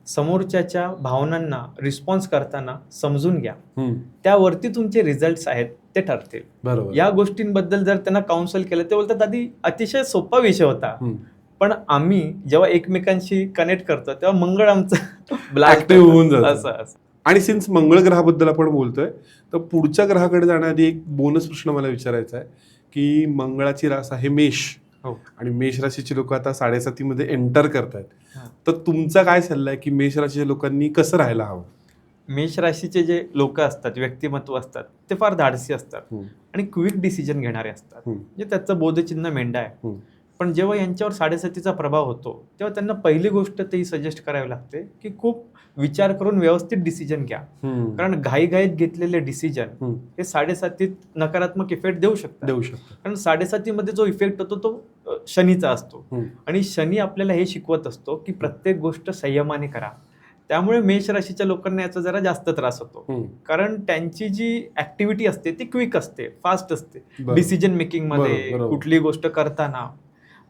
समोरच्याच्या भावनांना रिस्पॉन्स करताना समजून घ्या, हम्म. त्यावरती तुमचे रिझल्ट्स आहेत ते ठरतील. बरोबर. या गोष्टींबद्दल जर त्यांना काउन्सिल केलं ते बोलतात आधी अतिशय सोपा विषय होता, हम्म. पण आम्ही जेव्हा एकमेकांशी कनेक्ट करतो तेव्हा मंगळ आमचं blast Active होऊन होतं. जातं. असं आणि सिन्स मंगळ ग्रहाबद्दल आपण बोलतोय तर पुढच्या ग्रहाकडे जाण्याआधी एक बोनस प्रश्न मला विचारायचा आहे की मंगळाची रास आहे मेष हो. आणि मेष राशीची लोक आता 7.5 मध्ये एंटर करतायत, हा. तर तुमचा काय सल्ला आहे की मेष राशीच्या लोकांनी कसं राहायला हवं? मेष राशीचे जे लोक असतात, व्यक्तिमत्व असतात, ते फार धाडसी असतात हम्म. आणि क्विक डिसिजन घेणारे असतात. हम्म. म्हणजे त्याचं बोधचिन्ह मेंढा आहे. हम्म. पण जेव्हा यांच्यावर 7.5चा प्रभाव होतो तेव्हा त्यांना पहिली गोष्ट ते सजेस्ट करावी लागते की खूप विचार करून व्यवस्थित डिसिजन घ्या. हम्म. कारण घाईघाईत घेतलेले डिसिजन हम्म. हे 7.5 नकारात्मक इफेक्ट देऊ शकतात. देऊ शकतो. कारण 7.5 मध्ये जो इफेक्ट होतो तो शनीचा असतो हम्म. आणि शनी आपल्याला हे शिकवत असतो की प्रत्येक गोष्ट संयमाने करा. त्यामुळे मेष राशीच्या लोकांना याचा जरा जास्त त्रास होतो, हम्म. कारण त्यांची जी ऍक्टिव्हिटी असते ती क्विक असते, फास्ट असते. बरोबर. डिसिजन मेकिंग मध्ये बरोबर. कुठली गोष्ट करताना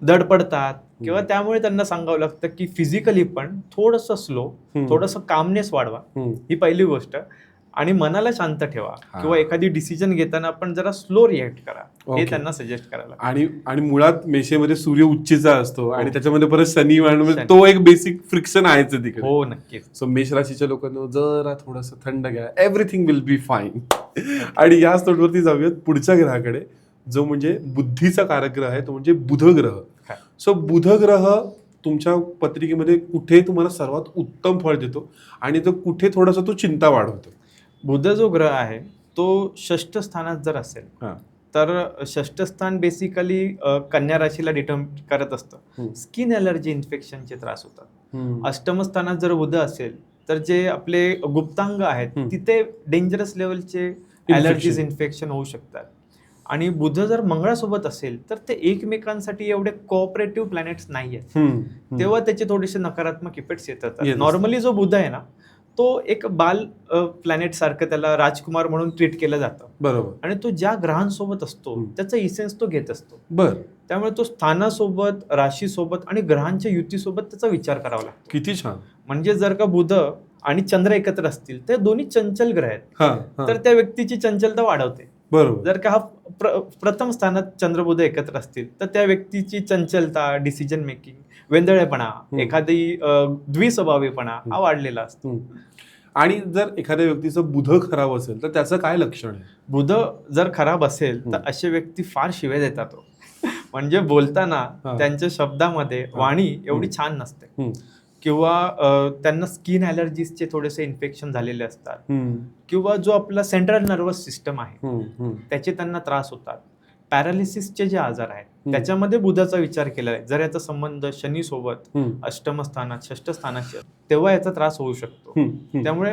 धडपडतात किंवा त्यामुळे त्यांना सांगावं लागतं की फिजिकली पण थोडंसं स्लो, थोडंसं कामनेस वाढवा. हम्म. ही पहिली गोष्ट. आणि मनाला शांत ठेवा हा. किंवा एखादी डिसिजन घेताना आपण जरा स्लो रिॲक्ट करा, हे ओके. त्यांना सजेस्ट करायला. आणि मुळात मेषेमध्ये सूर्य उच्चीचा असतो आणि त्याच्यामध्ये परत शनी शनी. तो एक बेसिक फ्रिक्शन आहेच तिकडे. हो, नक्कीच. सो मेष राशीच्या लोकांना जरा थोडंसं थंड घ्या, एव्हरीथिंग विल बी फाईन. आणि याच नोटवरती जाऊयात पुढच्या ग्रहाकडे, जो म्हणजे बुद्धीचा कारक ग्रह आहे, तो म्हणजे बुध ग्रह. हा. सो बुध ग्रह तुमच्या पत्रिकेमध्ये कुठे तुम्हाला सर्वात उत्तम फळ देतो आणि तो कुठे थोडासा तो चिंता वाढवतो? बुध जो ग्रह आहे तो 6ष्ठ स्थानात जर असेल हा. तर 6ष्ठ स्थान बेसिकली कन्या राशीला डिटर्म करत असतं. हम्म. स्किन ॲलर्जी इन्फेक्शनचे त्रास होतात. हम्म. अष्टम स्थानात जर बुध असेल तर जे आपले गुप्तांग आहेत तिथे डेंजरस लेवलचे ॲलर्जीज, इन्फेक्शन होऊ शकतात. आणि बुध जर मंगळासोबत असेल तर ते एकमेकांसाठी एवढे कोऑपरेटिव्ह प्लॅनेट्स नाही आहेत, हम्म. तेव्हा त्याचे थोडेसे नकारात्मक इफेक्ट्स येतात. Yes. नॉर्मली जो बुध आहे ना तो एक बाल प्लॅनेट सारखं त्याला राजकुमार म्हणून ट्रीट केलं जातं बरोबर. आणि तो ज्या ग्रहांसोबत असतो त्याचा इसेन्स तो घेत असतो. बर. त्यामुळे तो स्थानासोबत, राशीसोबत आणि ग्रहांच्या युतीसोबत त्याचा विचार करावा लागतो. किती छान. म्हणजे जर का बुध आणि चंद्र एकत्र असतील ते दोन्ही चंचल ग्रह आहेत, हा. हा. तर त्या व्यक्तीची चंचलता वाढवते. बरोबर. जर का हा प्रथम स्थानात चंद्र बुध एकत्र असतील तर त्या व्यक्तीची चंचलता, डिसिजन मेकिंग, वेंदळेपणा, एखादी द्विस्वभावीपणा हा वाढलेला असतो. आणि जर एखाद्या व्यक्तीचं बुध खराब असेल तर त्याचं काय लक्षण आहे? बुध जर खराब असेल तर असे व्यक्ती फार शिव्या देतात. म्हणजे बोलताना त्यांच्या शब्दामध्ये वाणी एवढी छान नसते किंवा त्यांना स्किन ॲलर्जीजचे थोडेसे इन्फेक्शन झालेले असतात किंवा जो आपला सेंट्रल नर्वस सिस्टम आहे त्याचे त्यांना त्रास होतात. पॅरालिसिसचे जे आजार आहेत त्याच्यामध्ये बुधाचा विचार केला आहे. जर याचा संबंध शनी सोबत अष्टम स्थानात, 6ष्ठ स्थानात, तेव्हा याचा त्रास होऊ शकतो. त्यामुळे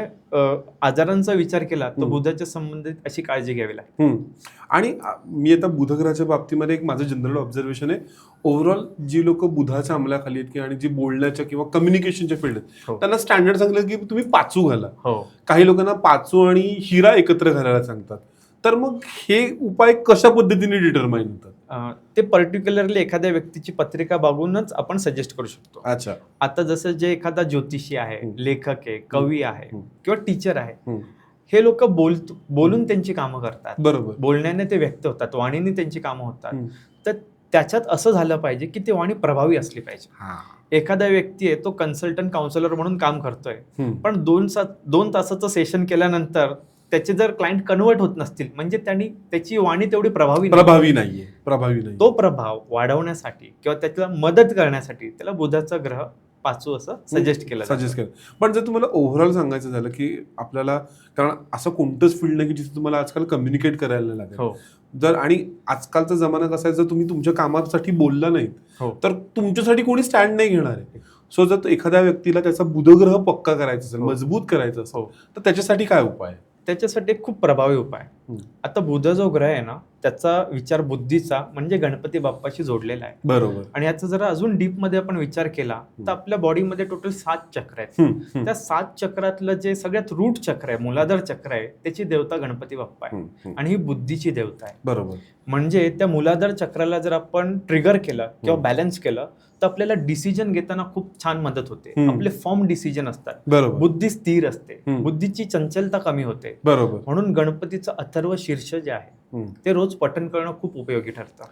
आजारांचा विचार केला तर बुधाच्या संबंधित अशी काळजी घ्यावी लागते. आणि मी आता बुधग्रहाच्या बाबतीमध्ये एक माझं जनरल ऑब्झर्वेशन आहे, ओव्हरऑल जी लोक बुधाच्या अंमलाखाली आहेत आणि जी बोलण्याच्या किंवा कम्युनिकेशनच्या फील्ड आहेत त्यांना स्टँडर्ड सांगलं की तुम्ही पाचू घाला. काही लोकांना पाचू आणि हिरा एकत्र घालायला सांगतात. तर मग हे उपाय कशा पद्धतीने डिटरमाइन होतात? ते पर्टिक्युलरली एखाद्या व्यक्तीची पत्रिका बघूनच आपण सजेस्ट करू शकतो. अच्छा. आता जसं जे एखादा ज्योतिषी आहे, लेखक आहे, कवी आहे किंवा टीचर आहे, हे लोक बोलून त्यांची कामं करतात. बरोबर. बोलण्याने ते व्यक्त होतात, वाणीने त्यांची कामं होतात. तर त्याच्यात असं झालं पाहिजे की ती वाणी प्रभावी असली पाहिजे. एखादा व्यक्ती आहे तो कन्सल्टंट काउन्सिलर म्हणून काम करतोय, पण 2 तासाचं सेशन केल्यानंतर त्याचे जर क्लायंट कन्वर्ट होत नसतील म्हणजे त्याची वाणी तेवढी प्रभावी नाहीये. तो प्रभाव वाढवण्यासाठी किंवा त्याला मदत करण्यासाठी त्याला बुधाचा ग्रह 5 असं सजेस्ट केलं. पण जर तुम्हाला ओव्हरऑल सांगायचं झालं की आपल्याला, कारण असं कोणतंच फील्ड नाही की जिथे तुम्हाला आजकाल कम्युनिकेट करायला लागेल. जर आणि आजकालचा जमाना कसा आहे, जर तुम्ही तुमच्या कामासाठी बोलला नाही तर तुमच्यासाठी कोणी स्टँड नाही घेणार आहे. सो जर एखाद्या व्यक्तीला त्याचा बुधग्रह पक्का करायचा असेल, मजबूत करायचा असेल, तर त्याच्यासाठी काय उपाय आहे? त्याच्यासाठी खूप प्रभावी उपाय. आता बुध जो ग्रह आहे ना, त्याचा विचार बुद्धीचा म्हणजे गणपती बाप्पाशी जोडलेला आहे. बरोबर. आणि याचा जरा अजून डीप मध्ये आपण विचार केला तर आपल्या बॉडीमध्ये टोटल 7 चक्र आहेत. त्या 7 चक्रातलं जे सगळ्यात रूट चक्र आहे, मूलाधार चक्र आहे, त्याची देवता गणपती बाप्पा आहे आणि ही बुद्धीची देवता आहे. बरोबर. म्हणजे त्या मूलाधार चक्राला जर आपण ट्रिगर केलं किंवा बॅलन्स केलं तर आपल्याला डिसिजन घेताना खूप छान मदत होते. आपले फॉर्म डिसिजन असतात. बरोबर. बुद्धी स्थिर असते, बुद्धीची चंचलता कमी होते. बरोबर. म्हणून गणपतीचं अथर्व शीर्ष जे आहे ते रोज पठण करणं खूप उपयोगी ठरतं.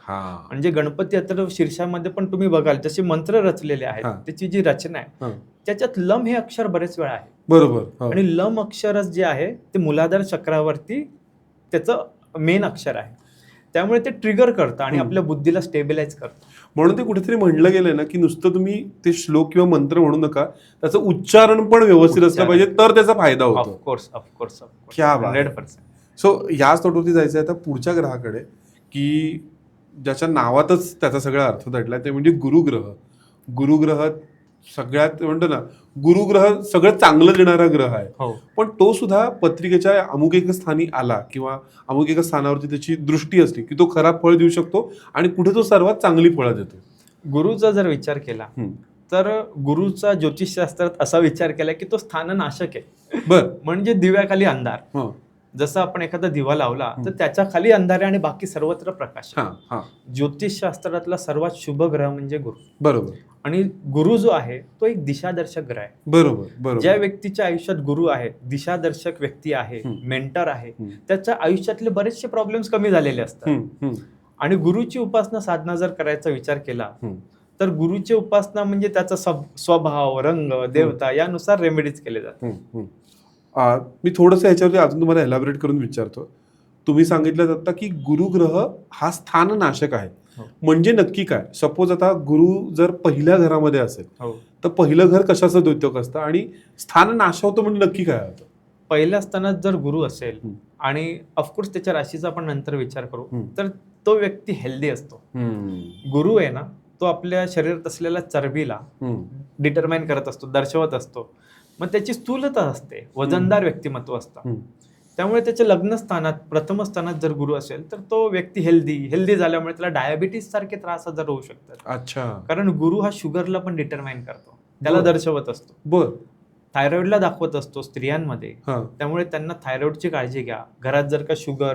म्हणजे गणपती अथर्व शीर्षामध्ये पण तुम्ही बघाल जसे मंत्र रचलेले आहेत, त्याची जी रचना आहे त्याच्यात लम हे अक्षर बरेच वेळा आहे. बरोबर. आणि लम अक्षरच जे आहे ते मूलाधार चक्रावरती त्याचं मेन अक्षर आहे. त्यामुळे ते ट्रिगर करतं आणि आपल्या बुद्धीला स्टेबिलाइज करतं. म्हणून ते कुठेतरी म्हणलं गेलंय ना की नुसतं तुम्ही ते श्लोक किंवा मंत्र म्हणू नका, त्याचं उच्चारण पण व्यवस्थित असलं पाहिजे तर त्याचा फायदा होतो. ऑफकोर्स. क्या बात. 100%. सो याच तोटवरती जायचं आहे आता पुढच्या ग्रहाकडे, की ज्याच्या नावातच त्याचा सगळा अर्थ दडलाय, ते म्हणजे गुरुग्रह. गुरुग्रह सगळ्यात म्हणतो ना, गुरुग्रह सगळ्यात चांगलं देणारा ग्रह आहे. पण तो सुद्धा पत्रिकेच्या अमुक एका स्थानी आला किंवा अमुक एका स्थानावरती त्याची दृष्टी असली की तो खराब फळ देऊ शकतो आणि कुठे तो सर्वात चांगली फळं देतो. गुरुचा जर विचार केला तर गुरुचा ज्योतिषशास्त्रात असा विचार केला की तो स्थाननाशक आहे. म्हणजे दिव्याखाली अंधार. जसं आपण एखादा दिवा लावला तर त्याच्या खाली अंधार आणि बाकी सर्वत्र प्रकाश. ज्योतिषशास्त्रातला सर्वात शुभ ग्रह म्हणजे गुरु. बरोबर. आणि गुरु जो आहे तो एक दिशादर्शक ग्रह आहे. बरोबर. ज्या व्यक्तीच्या आयुष्यात गुरु आहे, दिशादर्शक व्यक्ती आहे, मेंटर आहे, त्याच्या आयुष्यातले बरेचसे प्रॉब्लेम्स कमी झालेले असतात. आणि गुरुची उपासना साधना जर करायचा विचार केला तर गुरुची उपासना म्हणजे त्याचा स्वभाव, रंग, देवता यानुसार रेमेडीज केले जातात. मी थोडंसं याच्यावरती अजून तुम्हाला एलॅबोरेट करून विचारतो. तुम्ही सांगितलं आता की गुरुग्रह हा स्थाननाशक आहे. म्हणजे नक्की काय? सपोज आता गुरु जर पहिल्या घरामध्ये असेल तर पहिलं घर कशाचं द्योतक असतं आणि स्थान नाशवतो म्हणजे नक्की काय होतं? पहिल्या स्थानात जर गुरु असेल आणि ऑफकोर्स त्याच्या राशीचा आपण नंतर विचार करू तर तो व्यक्ती हेल्दी असतो. गुरु आहे ना, तो आपल्या शरीरात असलेल्या चरबीला डिटरमाइन करत असतो, दर्शवत असतो. मग त्याची स्थूलता असते, वजनदार व्यक्तिमत्व असतं. त्यामुळे त्याच्या लग्न स्थानात प्रथम स्थानात जर गुरु असेल तर तो व्यक्ती हेल्दी झाल्यामुळे त्याला डायबिटीस सारखे त्रास आजार होऊ शकतात. अच्छा. कारण गुरु हा शुगरला पण डिटरमाइन करतो, त्याला दर्शवत असतो. बर. थायरॉइडला दाखवत असतो स्त्रियांमध्ये. त्यामुळे त्यांना थायरॉइडची काळजी घ्या. घरात जर का शुगर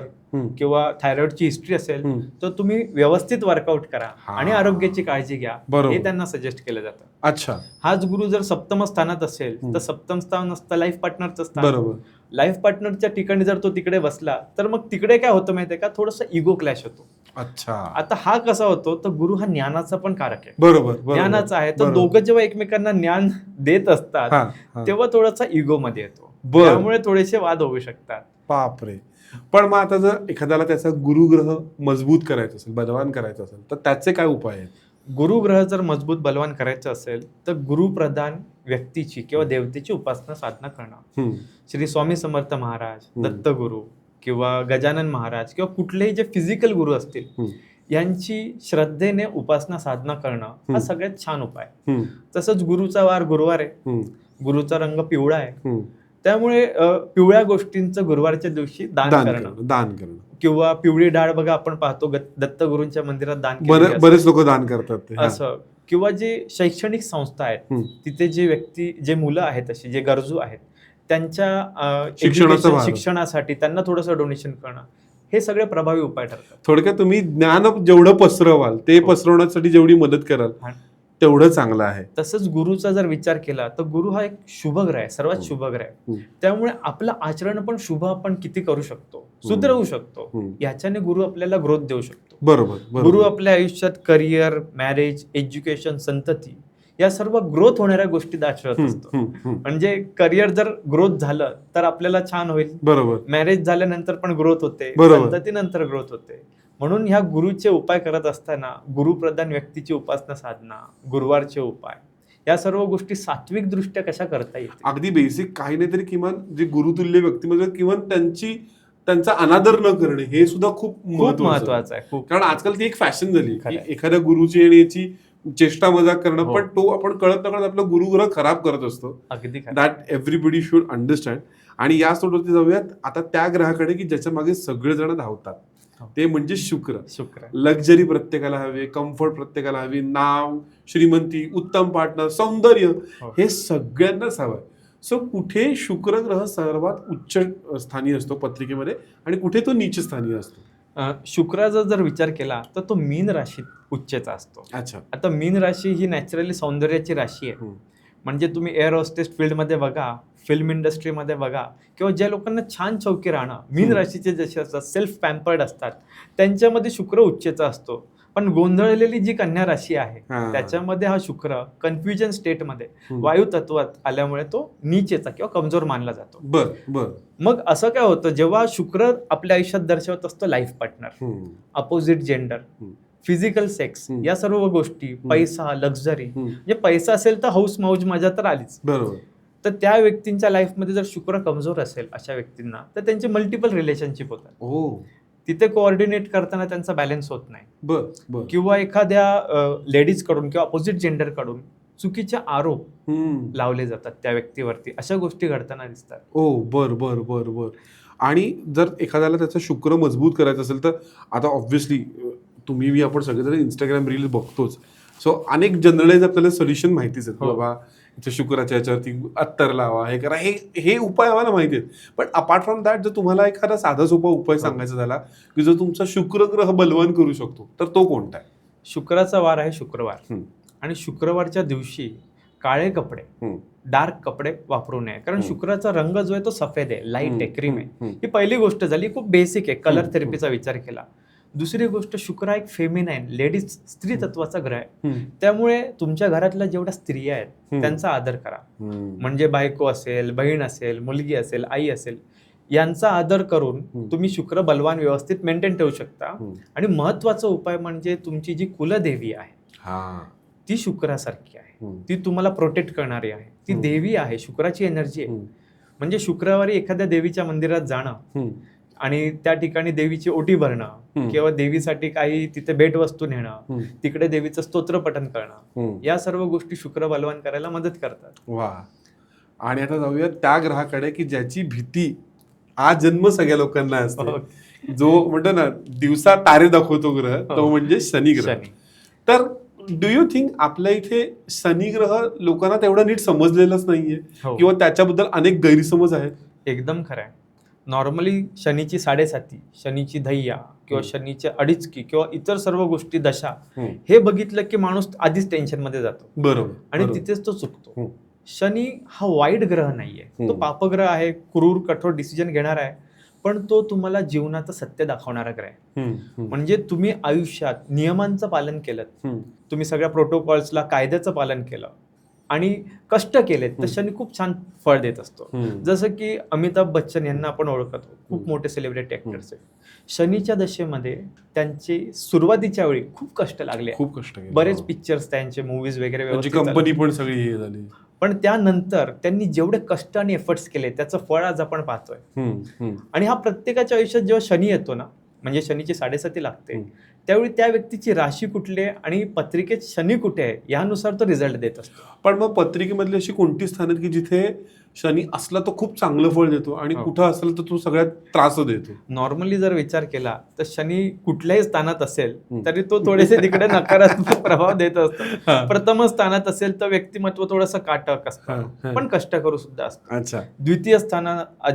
किंवा थायरॉइडची हिस्ट्री असेल तर तुम्ही व्यवस्थित वर्कआउट करा आणि आरोग्याची काळजी घ्या, हे त्यांना सजेस्ट केलं जातं. अच्छा. हाच गुरु जर सप्तम स्थानात असेल तर सप्तम स्थान असतं लाईफ पार्टनरचं स्थान. बरोबर. लाईफ पार्टनरच्या ठिकाणी जर तो तिकडे बसला तर मग तिकडे काय होतं माहितीये का, थोडंसं इगो क्लॅश होतो. अच्छा. आता हा कसा होतो तर गुरु हा ज्ञानाचा पण कारक आहे. बरोबर. ज्ञानाचा आहे. तर दोघं जेव्हा एकमेकांना ज्ञान देत असतात तेव्हा थोडासा इगो मध्ये येतो, त्यामुळे थोडेसे वाद होऊ शकतात. बापरे. पण मग आता जर एखाद्याला त्याचा गुरुग्रह मजबूत करायचा असेल, बलवान करायचा असेल तर त्याचे काय उपाय आहेत? गुरुग्रह जर मजबूत बलवान करायचं असेल तर गुरुप्रधान व्यक्तीची किंवा देवतेची उपासना साधना करणं. श्री स्वामी समर्थ महाराज, दत्तगुरु किंवा गजानन महाराज किंवा कुठलेही जे फिजिकल गुरु असतील यांची श्रद्धेने उपासना साधना करणं हा सगळ्यात छान उपाय. तसंच गुरुचा वार गुरुवार आहे, गुरुचा रंग पिवळा आहे, त्यामुळे पिवळ्या गोष्टींचं गुरुवारच्या दिवशी दान करणं किंवा पिवळी डाळ बघा आपण पाहतो दत्तगुरूंच्या मंदिरात दान केलं, बरेच लोक दान करतात असं. किंवा जे शैक्षणिक संस्था आहेत तिथे जे व्यक्ती, जे मुलं आहेत अशी जे गरजू आहेत त्यांच्या शिक्षणासाठी त्यांना थोडंसं डोनेशन करणं, हे सगळे प्रभावी उपाय ठरतात. थोडक्यात तुम्ही ज्ञान जेवढं पसरवाल ते पसरवण्यासाठी जेवढी मदत कराल हा. तेवढं चांगलं आहे. तसंच गुरुचा जर विचार केला तर गुरु हा एक शुभ ग्रह आहे, सर्वात शुभ ग्रह आहे. त्यामुळे आपलं आचरण पण शुभ आपण किती करू शकतो, सुधरवू शकतो, याच्याने गुरु आपल्याला ग्रोथ देऊ शकतो. बरोबर. गुरु आपल्या आयुष्यात करिअर, मॅरेज, एज्युकेशन, संतती या सर्व ग्रोथ होणाऱ्या गोष्टी दाखवत असतो. म्हणजे करिअर जर ग्रोथ झालं तर आपल्याला छान होईल, बरोबर. मॅरेज झाल्यानंतर पण ग्रोथ होते, बरोबर. संततीनंतर ग्रोथ होते. म्हणून ह्या गुरुचे उपाय करत असताना गुरुप्रधान व्यक्तीची उपासना साधना, गुरुवारचे उपाय, या सर्व गोष्टी सात्विक दृष्ट्या कशा करता येतील. अगदी बेसिक काही नाही तरी किमान जे गुरुतुल्य व्यक्तिमत्व किंवा त्यांचा अनादर न करणे हे सुद्धा खूप महत्वाचं आहे. कारण आजकाल ती एक फॅशन झाली की खरंय. एखाद्या गुरुची आणि याची चेष्टा मजाक करणं, हो. पण तो आपण कळत नकळत आपला गुरुग्रह खराब करत असतो. अगदी खरं. That everybody should understand. आणि या सोबत जाऊयात आता त्या ग्रहाकडे की ज्याच्या मागे सगळेजण धावतात, ते म्हणजे शुक्र. लक्झरी प्रत्येकाला हवे, कम्फर्ट प्रत्येकाला हवी, नाव, श्रीमंती, उत्तम पार्टनर, सौंदर्य, हे सगळ्यांनाच हवंय. सो कुठे शुक्र ग्रह सर्वात उच्च स्थानी असतो पत्रिकेमध्ये आणि कुठे तो नीच स्थानी असतो? शुक्राचा जर विचार केला तर तो मीन राशीत उच्चचा असतो. अच्छा. आता मीन राशी ही नॅचरली सौंदर्याची राशी आहे. म्हणजे तुम्ही एअर होस्टेस फील्डमध्ये बघा, फिल्म इंडस्ट्रीमध्ये बघा, किंवा ज्या लोकांना छान चौकी राहणं, मीन राशीचे जसे असतात, सेल्फ पॅम्पर्ड असतात, त्यांच्यामध्ये शुक्र उच्चचा असतो. पण गोंधळलेली जी कन्या राशी आहे त्याच्यामध्ये हा शुक्र कन्फ्युजन स्टेटमध्ये वायू तत्वात आल्यामुळे तो नीचेचा किंवा कमजोर मानला जातो. बर. मग असं काय होतं, जेव्हा शुक्र आपल्या आयुष्यात दर्शवत असतो life partner, opposite gender, physical sex, या सर्व गोष्टी, पैसा, लक्झरी, म्हणजे पैसा असेल तर हौस मौज मजा तर आलीच. बरोबर. तर त्या व्यक्तींच्या लाईफमध्ये जर शुक्र कमजोर असेल अशा व्यक्तींना तर त्यांचे मल्टिपल रिलेशनशिप होतात. तिथे कोऑर्डिनेट करताना त्यांचा बॅलन्स होत नाही. किंवा एखाद्या लेडीज कडून किंवा अपोजिट जेंडर कडून चुकीचे आरोप लावले जातात त्या व्यक्तीवरती, अशा गोष्टी घडताना दिसतात. बर. आणि जर एखाद्याला त्याचा शुक्र मजबूत करायचा असेल तर आता ऑब्व्हियसली तुम्ही आपण सगळेजण इंस्टाग्राम रील बघतोच. सो अनेक जनरलाइज आपल्याला सोल्युशन माहितीच आहेत. बाबा शुक्राच्या याच्यावरती अत्तर लावा, हे करा, हे उपाय आम्हाला माहिती आहेत. पण अपार्ट फ्रॉम दॅट जर तुम्हाला एखादा साधा सोपा उपाय सांगायचा झाला की जो तुमचा शुक्र ग्रह बलवान करू शकतो तर तो कोणता आहे? शुक्राचा वार आहे शुक्रवार. आणि शुक्रवारच्या दिवशी काळे कपडे, डार्क कपडे वापरू नये. कारण शुक्राचा रंग जो आहे तो सफेद आहे, लाईट आहे, क्रीम आहे. ही पहिली गोष्ट झाली, खूप बेसिक आहे. कलर थेरपीचा विचार केला. दुसरी गोष्ट, शुक्र हा एक फेमिनाईन, लेडीज, स्त्री तत्वाचा ग्रह आहे. त्यामुळे तुमच्या घरातल्या जेवढ्या स्त्रिया आहेत त्यांचा आदर करा. म्हणजे बायको असेल, बहीण असेल, मुलगी असेल, आई असेल, यांचा आदर करून तुम्ही शुक्र बलवान व्यवस्थित मेंटेन ठेवू शकता. आणि महत्वाचा उपाय म्हणजे तुमची जी कुलदेवी आहे ती शुक्रासारखी आहे, ती तुम्हाला प्रोटेक्ट करणारी आहे, ती देवी आहे, शुक्राची एनर्जी आहे. म्हणजे शुक्रवारी एखाद्या देवीच्या मंदिरात जाणं आणि त्या ठिकाणी देवीची ओटी भरणं किंवा देवीसाठी काही तिथे भेटवस्तू नेणं, तिकडे देवीचं स्तोत्र पठण करणं, या सर्व गोष्टी शुक्र बलवान करायला मदत करतात. वा. आणि आता जाऊया त्या ग्रहाकडे की ज्याची भीती आज जन्म सगळ्या लोकांना असतो, जो म्हणतो ना दिवसा तारे दाखवतो ग्रह, तो म्हणजे शनी ग्रह. तर डू यू थिंक आपल्या इथे शनी ग्रह लोकांना तेवढा नीट समजलेलाच नाहीये किंवा त्याच्याबद्दल अनेक गैरसमज आहेत? एकदम खरं आहे. नॉर्मली शनीची 7.5, शनीची धैया किंवा शनीची अडीचकी किंवा इतर सर्व गोष्टी दशा, हे बघितलं की माणूस आधीच टेन्शन मध्ये जातो. बरोबर. आणि तिथेच तो चुकतो. शनी हा वाईट ग्रह नाहीये, तो पापग्रह आहे, क्रूर कठोर डिसिजन घेणारा आहे, पण तो तुम्हाला जीवनाचं सत्य दाखवणारा ग्रह आहे. म्हणजे तुम्ही आयुष्यात नियमांचं पालन केलं, तुम्ही सगळ्या प्रोटोकॉल्सला, कायद्याचं पालन केलं आणि कष्ट केलेत तर शनी खूप छान फळ देत असतो. जसं की अमिताभ बच्चन यांना आपण ओळखतो, खूप मोठे सेलिब्रिटी ऍक्टर्स आहेत. शनीच्या दशेमध्ये त्यांचे सुरुवातीच्या वेळी खूप कष्ट लागले, खूप कष्ट, बरेच पिक्चर्स, त्यांचे मूवीज वगैरे, कंपनी पण सगळी हे झाली. पण त्यानंतर त्यांनी जेवढे कष्ट आणि एफर्ट्स केले त्याचं फळ आज आपण पाहतोय. आणि हा प्रत्येकाच्या आयुष्यात जेव्हा शनी येतो ना, म्हणजे शनीची 7.5 लागते, त्यावेळी त्या व्यक्तीची राशी कुठली आहे आणि पत्रिकेत शनी कुठे आहे यानुसार तो रिझल्ट देत असतो. पण मग पत्रिकेमधली अशी कोणती स्थान आहेत की जिथे शनी असला तो खूप चांगलं फळ देतो आणि कुठं असला तर तो सगळ्यात त्रास देतो? नॉर्मली जर विचार केला तर शनी कुठल्याही स्थानात असेल तरी तो थोडेसे तिकडे नकारात्मक प्रभाव देत असतो. प्रथम स्थानात असेल तर व्यक्तिमत्व थोडंसं काटक असतं, पण कष्टकरू सुद्धा असतं. द्वितीय स्थान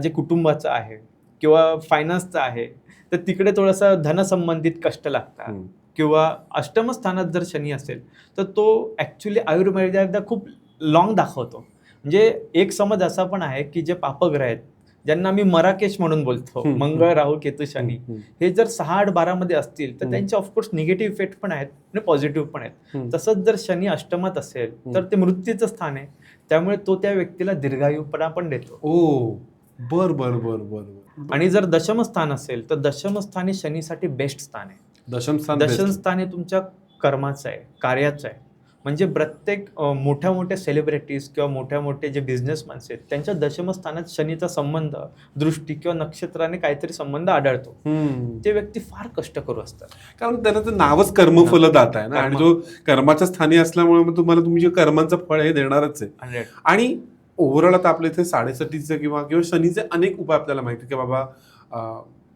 जे कुटुंबाचं आहे किंवा फायनान्सचं आहे तर तिकडे थोडंसं धनसंबंधित कष्ट लागतात. हम्म. किंवा अष्टम स्थानात जर शनी असेल तर तो ऍक्च्युली आयुर्वेदात खूप लॉंग दाखवतो. म्हणजे एक समज असा पण आहे की जे पापग्रह आहेत, ज्यांना आम्ही मराकेश म्हणून बोलतो, हम्म. मंगळ, राहू, केतू, शनी, हम्म. हे जर 6-8-12 मध्ये असतील तर हम्म. त्यांचे ऑफकोर्स निगेटिव्ह इफेक्ट पण आहेत आणि पॉझिटिव्ह पण आहेत. हम्म. तसंच जर शनी अष्टमात असेल तर ते मृत्यूचं स्थान आहे, त्यामुळे तो त्या व्यक्तीला दीर्घायुपणा पण देतो. ओ बर बर बर बर. आणि जर दशम स्थान असेल तर दशम स्थान हे शनीसाठी बेस्ट स्थान आहे. दशम स्थान दशम best. स्थान हे तुमच्या कर्माचं आहे, कार्याचं आहे. म्हणजे प्रत्येक मोठ्या मोठ्या सेलिब्रिटीज किंवा मोठ्या मोठे जे बिझनेसमॅन आहेत त्यांच्या दशम स्थानात शनीचा संबंध, दृष्टी किंवा नक्षत्राने काहीतरी संबंध आढळतो. हम्म. ते व्यक्ती फार कष्ट करू असतात. कारण त्याला तर नावच कर्मफलदाता आहे ना, आणि जो कर्माच्या स्थानी असल्यामुळे मग तुम्हाला तुमच्या कर्मांचं फळ हे देणारच आहे. 100. आणि ओव्हरऑल आता आपल्या इथे 7:30 किंवा शनीचे अनेक उपाय आपल्याला माहिती की बाबा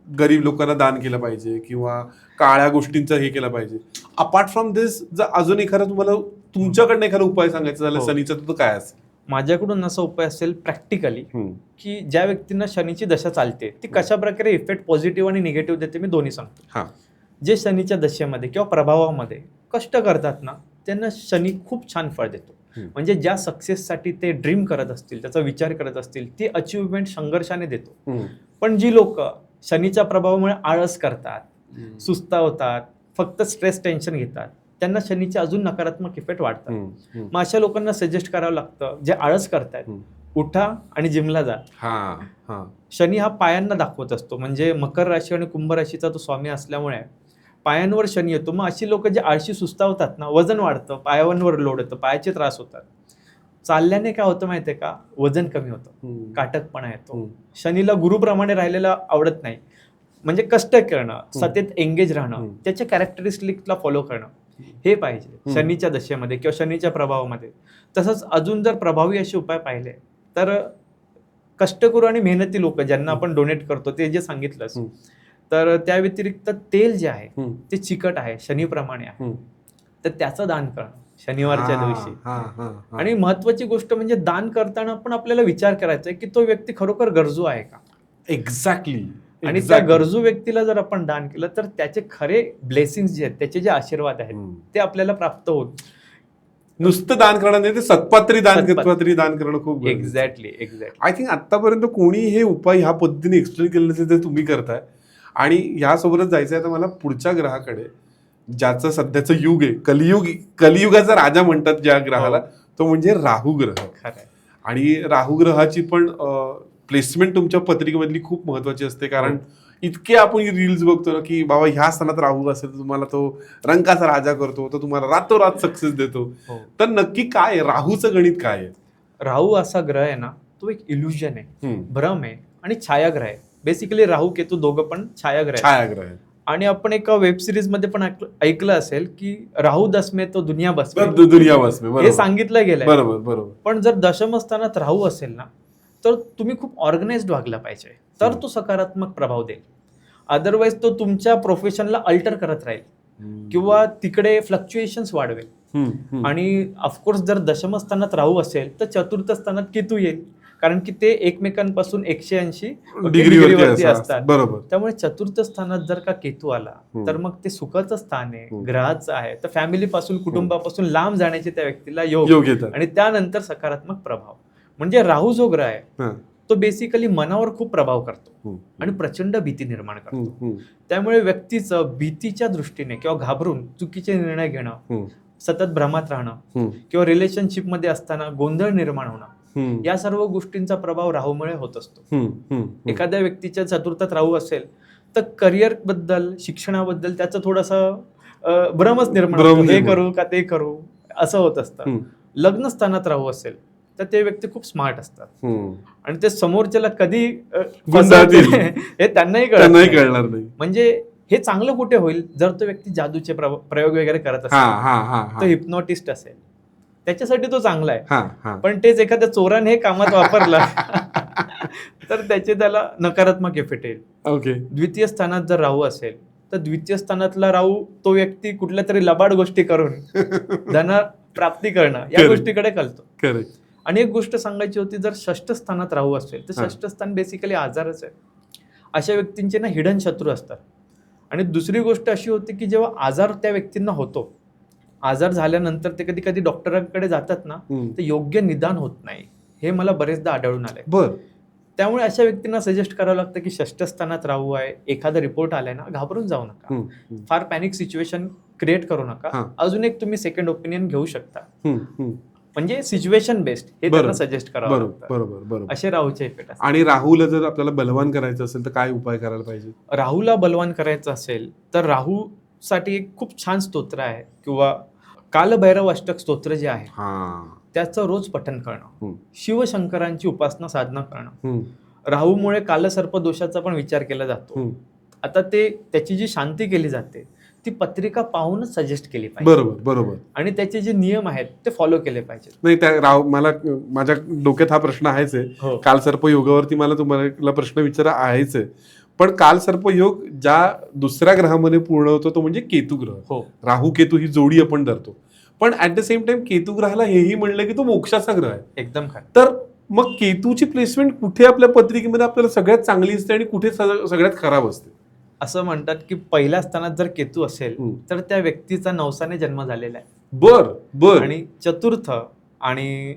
गरीब लोकांना दान केलं पाहिजे किंवा काळ्या गोष्टींचं हे केलं पाहिजे. अपार्ट फ्रॉम दिस जर अजून एखादा तुम्हाला तुमच्याकडनं एखादा उपाय सांगायचा झाला हो. शनीचा, तर तो काय असेल? माझ्याकडून असा उपाय असेल प्रॅक्टिकली की ज्या व्यक्तींना शनीची दशा चालते ती कशा प्रकारे इफेक्ट पॉझिटिव्ह आणि निगेटिव्ह देते मी दोन्ही सांगतो. हा. जे शनीच्या दशेमध्ये किंवा प्रभावामध्ये कष्ट करतात ना त्यांना शनी खूप छान फळ देतो. म्हणजे ज्या सक्सेससाठी ते ड्रीम करत असतील, त्याचा विचार करत असतील, ती अचिव्हमेंट संघर्षाने देतो. पण जी लोक शनीच्या प्रभावामुळे आळस करतात, सुस्तावतात, फक्त स्ट्रेस टेन्शन घेतात, त्यांना शनीचे अजून नकारात्मक इफेक्ट वाढतात. मग अशा लोकांना सजेस्ट करावं लागतं जे आळस करतायत, उठा आणि जिमला जा. शनी हा पायांना दाखवत असतो. म्हणजे मकर राशी आणि कुंभ राशीचा तो स्वामी असल्यामुळे पायांवर शनी येतो. मग अशी लोक जे आळशी सुस्तावतात ना, वजन वाढतं, पायांवर लोड येतं, पायाचे त्रास होतात. चालल्याने काय होतं माहितीये का, वजन कमी होतं, काटकपणा येतो. शनीला गुरुप्रमाणे राहिलेला आवडत नाही. म्हणजे कष्ट करणं, सतत एंगेज राहणं, त्याच्या कॅरेक्टरिस्टिक्सला फॉलो करणं हे पाहिजे शनीच्या दशेमध्ये किंवा शनीच्या प्रभावामध्ये. तसंच अजून जर प्रभावी असे उपाय पाहिले तर कष्टकरू आणि मेहनती लोक ज्यांना आपण डोनेट करतो ते जे सांगितलंस, तर त्या व्यतिरिक्त तेल जे आहे ते चिकट आहे, शनीप्रमाणे आहे, तर त्याचं दान करणं शनिवारच्या दिवशी. आणि महत्वाची गोष्ट म्हणजे दान करताना पण आपल्याला विचार करायचा आहे की तो व्यक्ती खरोखर गरजू आहे का. एक्झॅक्टली. आणि त्या गरजू व्यक्तीला जर आपण दान केलं तर त्याचे खरे ब्लेसिंग्स जे आहेत, त्याचे जे आशीर्वाद आहेत ते आपल्याला प्राप्त होत. नुसतं दान करणं नाही, ते सत्पात्री दान करणं खूप. एक्झॅक्टली. आय थिंक आतापर्यंत कोणी हे उपाय ह्या पद्धतीने एक्सप्लेन केले नसेल ते तुम्ही करताय. आणि ह्यासोबतच जायचं आहे तर मला पुढच्या ग्रहाकडे, ज्याचं सध्याचं युग आहे, कलियुगाचा राजा म्हणतात ज्या ग्रहाला, तो म्हणजे राहू ग्रह. आणि राहू ग्रहाची पण प्लेसमेंट तुमच्या पत्रिकेमधली खूप महत्वाची असते. कारण इतके आपण रील्स बघतो ना की बाबा ह्या स्थानात राहू असेल तर तुम्हाला तो रंकाचा राजा करतो, तो तुम्हाला रातोरात सक्सेस देतो. तर नक्की काय आहे राहूचं गणित, काय आहे? राहू असा ग्रह आहे ना, तो एक इल्युजन आहे, भ्रम आहे आणि छायाग्रह आहे. बेसिकली राहू केतू दोघं पण छायाग्रह आहे. आणि आपण एका वेब सिरीज मध्ये पण ऐकलं असेल की राहू दसमे तो दुनिया बसमे, हे सांगितलं गेलंय. बरोबर. पण जर दशम स्थानात राहू असेल ना तर तुम्ही खूप ऑर्गनाइज्ड वागला पाहिजे, तर तो सकारात्मक प्रभाव देईल. अदरवाईज तो तुमच्या प्रोफेशनला अल्टर करत राहील किंवा तिकडे फ्लक्च्युएशन्स वाढवेल. आणि ऑफकोर्स जर दशम स्थानात राहू असेल तर चतुर्थ स्थानात केतू येईल, कारण की ते एकमेकांपासून 180 डिग्रीवरती असतात. बरोबर. त्यामुळे चतुर्थ स्थानात जर का केतू आला तर मग ते सुखाचं स्थान आहे, ग्रहाचं आहे, तर फॅमिलीपासून, कुटुंबापासून लांब जाण्याचे त्या व्यक्तीला योग येतात. आणि त्यानंतर सकारात्मक प्रभाव. म्हणजे राहू जो ग्रह आहे तो बेसिकली मनावर खूप प्रभाव करतो आणि प्रचंड भीती निर्माण करतो. त्यामुळे व्यक्तीचं भीतीच्या दृष्टीने किंवा घाबरून चुकीचे निर्णय घेणं, सतत भ्रमात राहणं किंवा रिलेशनशिप मध्ये असताना गोंधळ निर्माण होणं, या सर्व गोष्टींचा प्रभाव राहूमुळे होत असतो. एखाद्या व्यक्तीच्या चतुर्थात राहू असेल तर करिअर बद्दल, शिक्षणाबद्दल त्याचं थोडंसं भ्रमच निर्माण होतो, हे करू का ते करू असं होत असतं. लग्न स्थानात राहू असेल तर ते व्यक्ती खूप स्मार्ट असतात आणि ते समोरच्याला कधी हे त्यांनाही कळणार नाही. म्हणजे हे चांगलं कुठे होईल जर तो व्यक्ती जादूचे प्रयोग वगैरे करत असेल, तो हिप्नोटिस्ट असेल, त्याच्यासाठी तो चांगला आहे. पण तेच एखाद्या चोराने हे कामात वापरला तर त्याला नकारात्मक इफेक्ट येईल. द्वितीय स्थानात जर राहू असेल तर द्वितीय स्थानातला राहू तो व्यक्ती कुठल्या तरी लबाड गोष्टी करून धन प्राप्ती करणं या गोष्टीकडे कळतो. आणि एक गोष्ट सांगायची होती, जर षष्ठ स्थानात राहू असेल तर षष्ठ स्थान बेसिकली आजारच आहे. अशा व्यक्तींचे ना हिडन शत्रू असतात. आणि दुसरी गोष्ट अशी होती की जेव्हा आजार त्या व्यक्तींना होतो, आजार झाल्यानंतर ते कधी कधी डॉक्टरांकडे जातात ना, तर योग्य निदान होत नाही. हे मला बरेचदा आढळून आलंय. बर. त्यामुळे अशा व्यक्तींना सजेस्ट करावं लागतं की षष्ठ स्थानात राहू आहे, एखादा रिपोर्ट आलाय ना, घाबरून जाऊ नका, फार पॅनिक सिच्युएशन क्रिएट करू नका. अजून एक तुम्ही सेकंड ओपिनियन घेऊ शकता. म्हणजे सिच्युएशन बेस्ड हे त्यांना सजेस्ट करावं लागतं. बरोबर बरोबर. असे राहूचे इफेक्ट असतात. आणि राहूला जर आपल्याला बलवान करायचं असेल तर काय उपाय करायला पाहिजे? राहूला बलवान करायचं असेल तर राहूसाठी एक खूप छान स्तोत्र आहे, किंवा कालभैरव अष्टक स्तोत्र जे आहे त्याचं रोज पठण करणं, शिवशंकरांची उपासना साधना करणं. राहूमुळे कालसर्प दोषाचा पण विचार केला जातो. आता त्याची जी शांती केली जाते ती पत्रिका पाहूनच सजेस्ट केली पाहिजे. बरोबर बरोबर. आणि त्याचे जे नियम आहेत ते फॉलो केले पाहिजेत. नाही, त्या मला माझ्या डोक्यात हा प्रश्न आहेच आहे. कालसर्प योगावरती मला तुम्हाला प्रश्न विचारा आहेच आहे. पण कालसर्प योग ज्या दुसऱ्या ग्रहामध्ये पूर्ण होतो तो म्हणजे केतू ग्रह. राहू केतू ही जोडी आपण धरतो. पण at the same time Ketu ग्रहाला हेही म्हणलं की तो मोक्षाचा ग्रह आहे. एकदम खरं. तर मग केतूची प्लेसमेंट कुठे आपल्या पत्रिकेमध्ये आपल्याला सगळ्यात चांगली असते आणि कुठे सगळ्यात खराब असते? असं म्हणतात की पहिल्या स्थानात जर केतू असेल तर त्या व्यक्तीचा नवसाने जन्म झालेला आहे. बर बर. आणि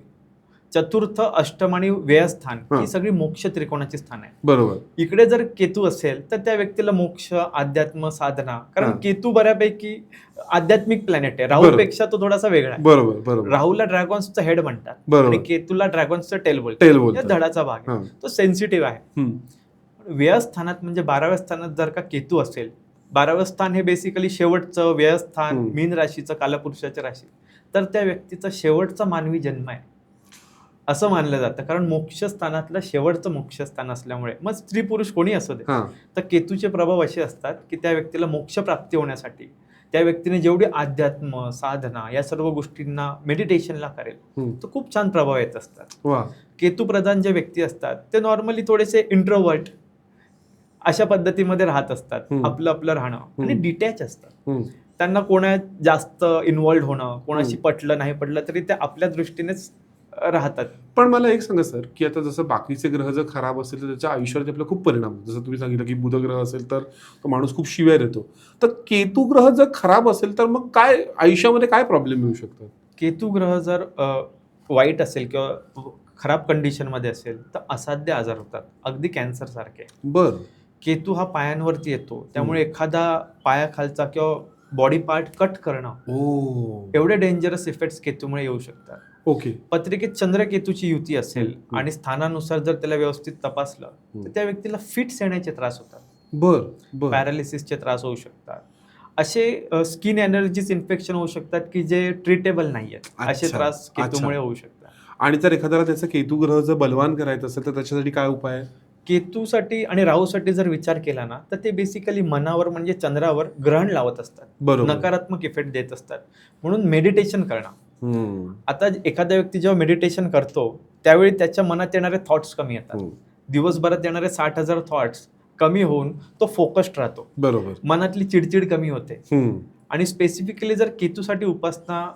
चतुर्थ अष्टम आणि व्ययस्थान ही सगळी मोक्ष त्रिकोणाची स्थान आहे. बरोबर. इकडे जर केतू असेल तर त्या व्यक्तीला मोक्ष, अध्यात्म, साधना, कारण केतू बऱ्यापैकी आध्यात्मिक प्लॅनेट आहे. राहूपेक्षा तो थोडासा वेगळा आहे. बरोबर बरोबर. राहूला ड्रॅगॉन्सचं हेड म्हणतात आणि केतूला ड्रॅगॉन्सचं टेल बोलतात. धडाचा भाग आहे, तो सेन्सिटिव्ह आहे. व्ययस्थानात म्हणजे 12व्या स्थानात जर का केतू असेल, 12वं स्थान हे बेसिकली शेवटचं व्ययस्थान, मीन राशीचं, कालपुरुषाच्या राशी, तर त्या व्यक्तीचा शेवटचा मानवी जन्म आहे असं मानलं जातं. कारण मोक्ष स्थानातलं शेवटचं मोक्ष स्थान असल्यामुळे मग स्त्री पुरुष कोणी असू दे, तर केतूचे प्रभाव असे असतात की त्या व्यक्तीला मोक्ष प्राप्ती होण्यासाठी त्या व्यक्तीने जेवढी अध्यात्म, साधना या सर्व गोष्टींना मेडिटेशनला करेल तर खूप छान प्रभाव येत असतात. केतू प्रधान जे व्यक्ती असतात ते नॉर्मली थोडेसे इंट्रोवर्ट अशा पद्धतीमध्ये राहत असतात, आपलं आपलं राहणं आणि डिटॅच असतात. त्यांना कोणा जास्त इन्व्हॉल्व्ह होणं, कोणाशी पटलं नाही पटलं तरी ते आपल्या दृष्टीनेच राहतात. पण मला एक सांगा सर, की आता जसं बाकीचे ग्रह जर खराब असेल तर त्याच्या आयुष्यावरती आपला खूप परिणाम होतो. जसं तुम्ही सांगितलं की बुध ग्रह असेल तर तो माणूस खूप शिव्या देतो. तर केतू ग्रह जर खराब असेल तर मग काय आयुष्यामध्ये काय प्रॉब्लेम येऊ शकतात? केतू ग्रह जर वाईट असेल किंवा खराब कंडिशनमध्ये असेल तर असाध्य आजार होतात, अगदी कॅन्सर सारखे. बरं. केतू हा पायांवरती येतो, त्यामुळे एखादा पायाखालचा किंवा बॉडी पार्ट कट करणं, एवढे डेंजरस इफेक्ट्स केतूमुळे येऊ शकतात. ओके. पत्रिकेत चंद्र केतूची युती असेल आणि स्थानानुसार जर त्याला व्यवस्थित तपासलं तर त्या व्यक्तीला फिट्स येण्याचे त्रास होतात. बर. पॅरालिसिसचे त्रास होऊ शकतात. असे स्किन एलर्जीज इन्फेक्शन होऊ शकतात की जे ट्रीटेबल नाहीयेत. असे त्रास केतूमुळे होऊ शकतात. आणि जर एखाद्याला त्याचा केतू ग्रह जर बलवान करायचं असेल तर त्याच्यासाठी काय उपाय आहे? केतूसाठी आणि राहूसाठी जर विचार केला ना तर ते बेसिकली मनावर म्हणजे चंद्रावर ग्रहण लावत असतात, नकारात्मक इफेक्ट देत असतात. म्हणून मेडिटेशन करणं. आता एखादा व्यक्ती जेव्हा मेडिटेशन करतो त्यावेळी त्याच्या मनात येणारे थॉट्स कमी येतात. दिवसभरात येणारे 60,000 थॉट्स कमी होऊन तो फोकस्ड राहतो. बरोबर. मनातली चिडचिड कमी होते. आणि स्पेसिफिकली जर केतूसाठी उपासना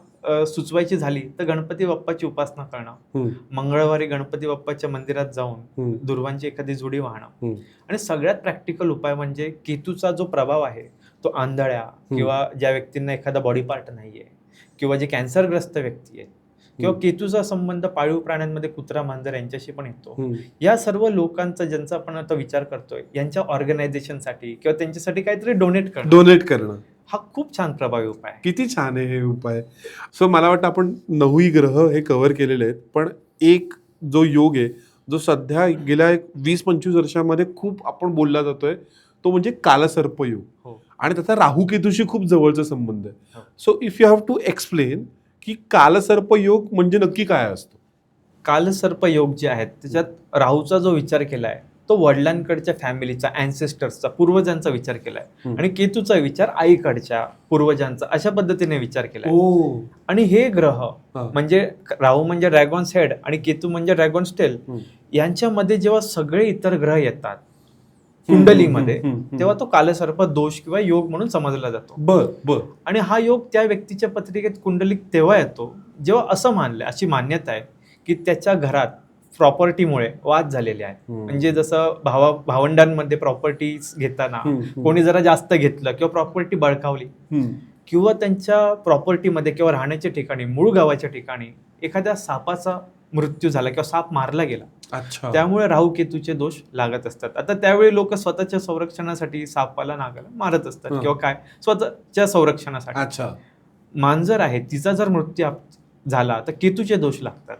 सुचवायची झाली तर गणपती बाप्पाची उपासना करणं, मंगळवारी गणपती बाप्पाच्या मंदिरात जाऊन दुर्वांची एखादी जुडी वाहणं. आणि सगळ्यात प्रॅक्टिकल उपाय म्हणजे केतूचा जो प्रभाव आहे तो आंधळ्या किंवा ज्या व्यक्तींना एखादा बॉडी पार्ट नाहीये किंवा जे कॅन्सरग्रस्त व्यक्ती आहेत किंवा केतूचा संबंध पाळीव प्राण्यांमध्ये कुत्रा, मांजर यांच्याशी पण येतो, या सर्व लोकांचा ज्यांचा आपण आता विचार करतोय यांच्या ऑर्गनायझेशनसाठी किंवा त्यांच्यासाठी काहीतरी डोनेट करणं हा खूप छान प्रभावी उपाय आहे. किती छान आहे हे उपाय. सो मला वाटतं आपण 9 ग्रह हे कव्हर केलेले आहेत. पण एक जो योग आहे जो सध्या गेल्या 20-25 वर्षामध्ये खूप आपण बोलला जातोय तो म्हणजे कालसर्प योग. आणि त्याचा राहू केतूशी खूप जवळचा संबंध आहे. So if you have to explain की कालसर्प योग म्हणजे नक्की काय असतो? कालसर्प योग जे आहेत त्याच्यात राहूचा जो विचार केलाय तो वडिलांकडच्या फॅमिलीचा, अँसेस्टर्सचा, पूर्वजांचा विचार केलाय. आणि केतूचा विचार आईकडच्या, पूर्वजांचा, अशा पद्धतीने विचार केलाय. आणि हे ग्रह म्हणजे राहू म्हणजे ड्रॅगॉन्स हेड आणि केतू म्हणजे ड्रॅगॉन्स टेल, यांच्यामध्ये जेव्हा सगळे इतर ग्रह येतात कुंडलीमध्ये तेव्हा तो कालसर्प दोष किंवा योग म्हणून समजला जातो. आणि हा योग त्या व्यक्तीच्या पत्रिकेत कुंडलीत तेव्हा येतो जेव्हा असं मानलंय, अशी मान्यता आहे की त्याच्या घरात प्रॉपर्टीमुळे वाद झालेले आहेत. म्हणजे जसं भावंडांमध्ये प्रॉपर्टी घेताना कोणी जरा जास्त घेतलं किंवा प्रॉपर्टी बळकावली किंवा त्यांच्या प्रॉपर्टीमध्ये किंवा राहण्याच्या ठिकाणी मूळ गावाच्या ठिकाणी एखाद्या सापाचा मृत्यू झाला किंवा साप मारला गेला. अच्छा. त्यामुळे राहू केतूचे दोष लागत असतात. आता त्यावेळी लोक स्वतःच्या संरक्षणासाठी सापाला नागाला मारत असतात किंवा काय स्वतःच्या संरक्षणासाठी. अच्छा. मांजर आहे तिचा जर मृत्यू झाला तर केतूचे दोष लागतात.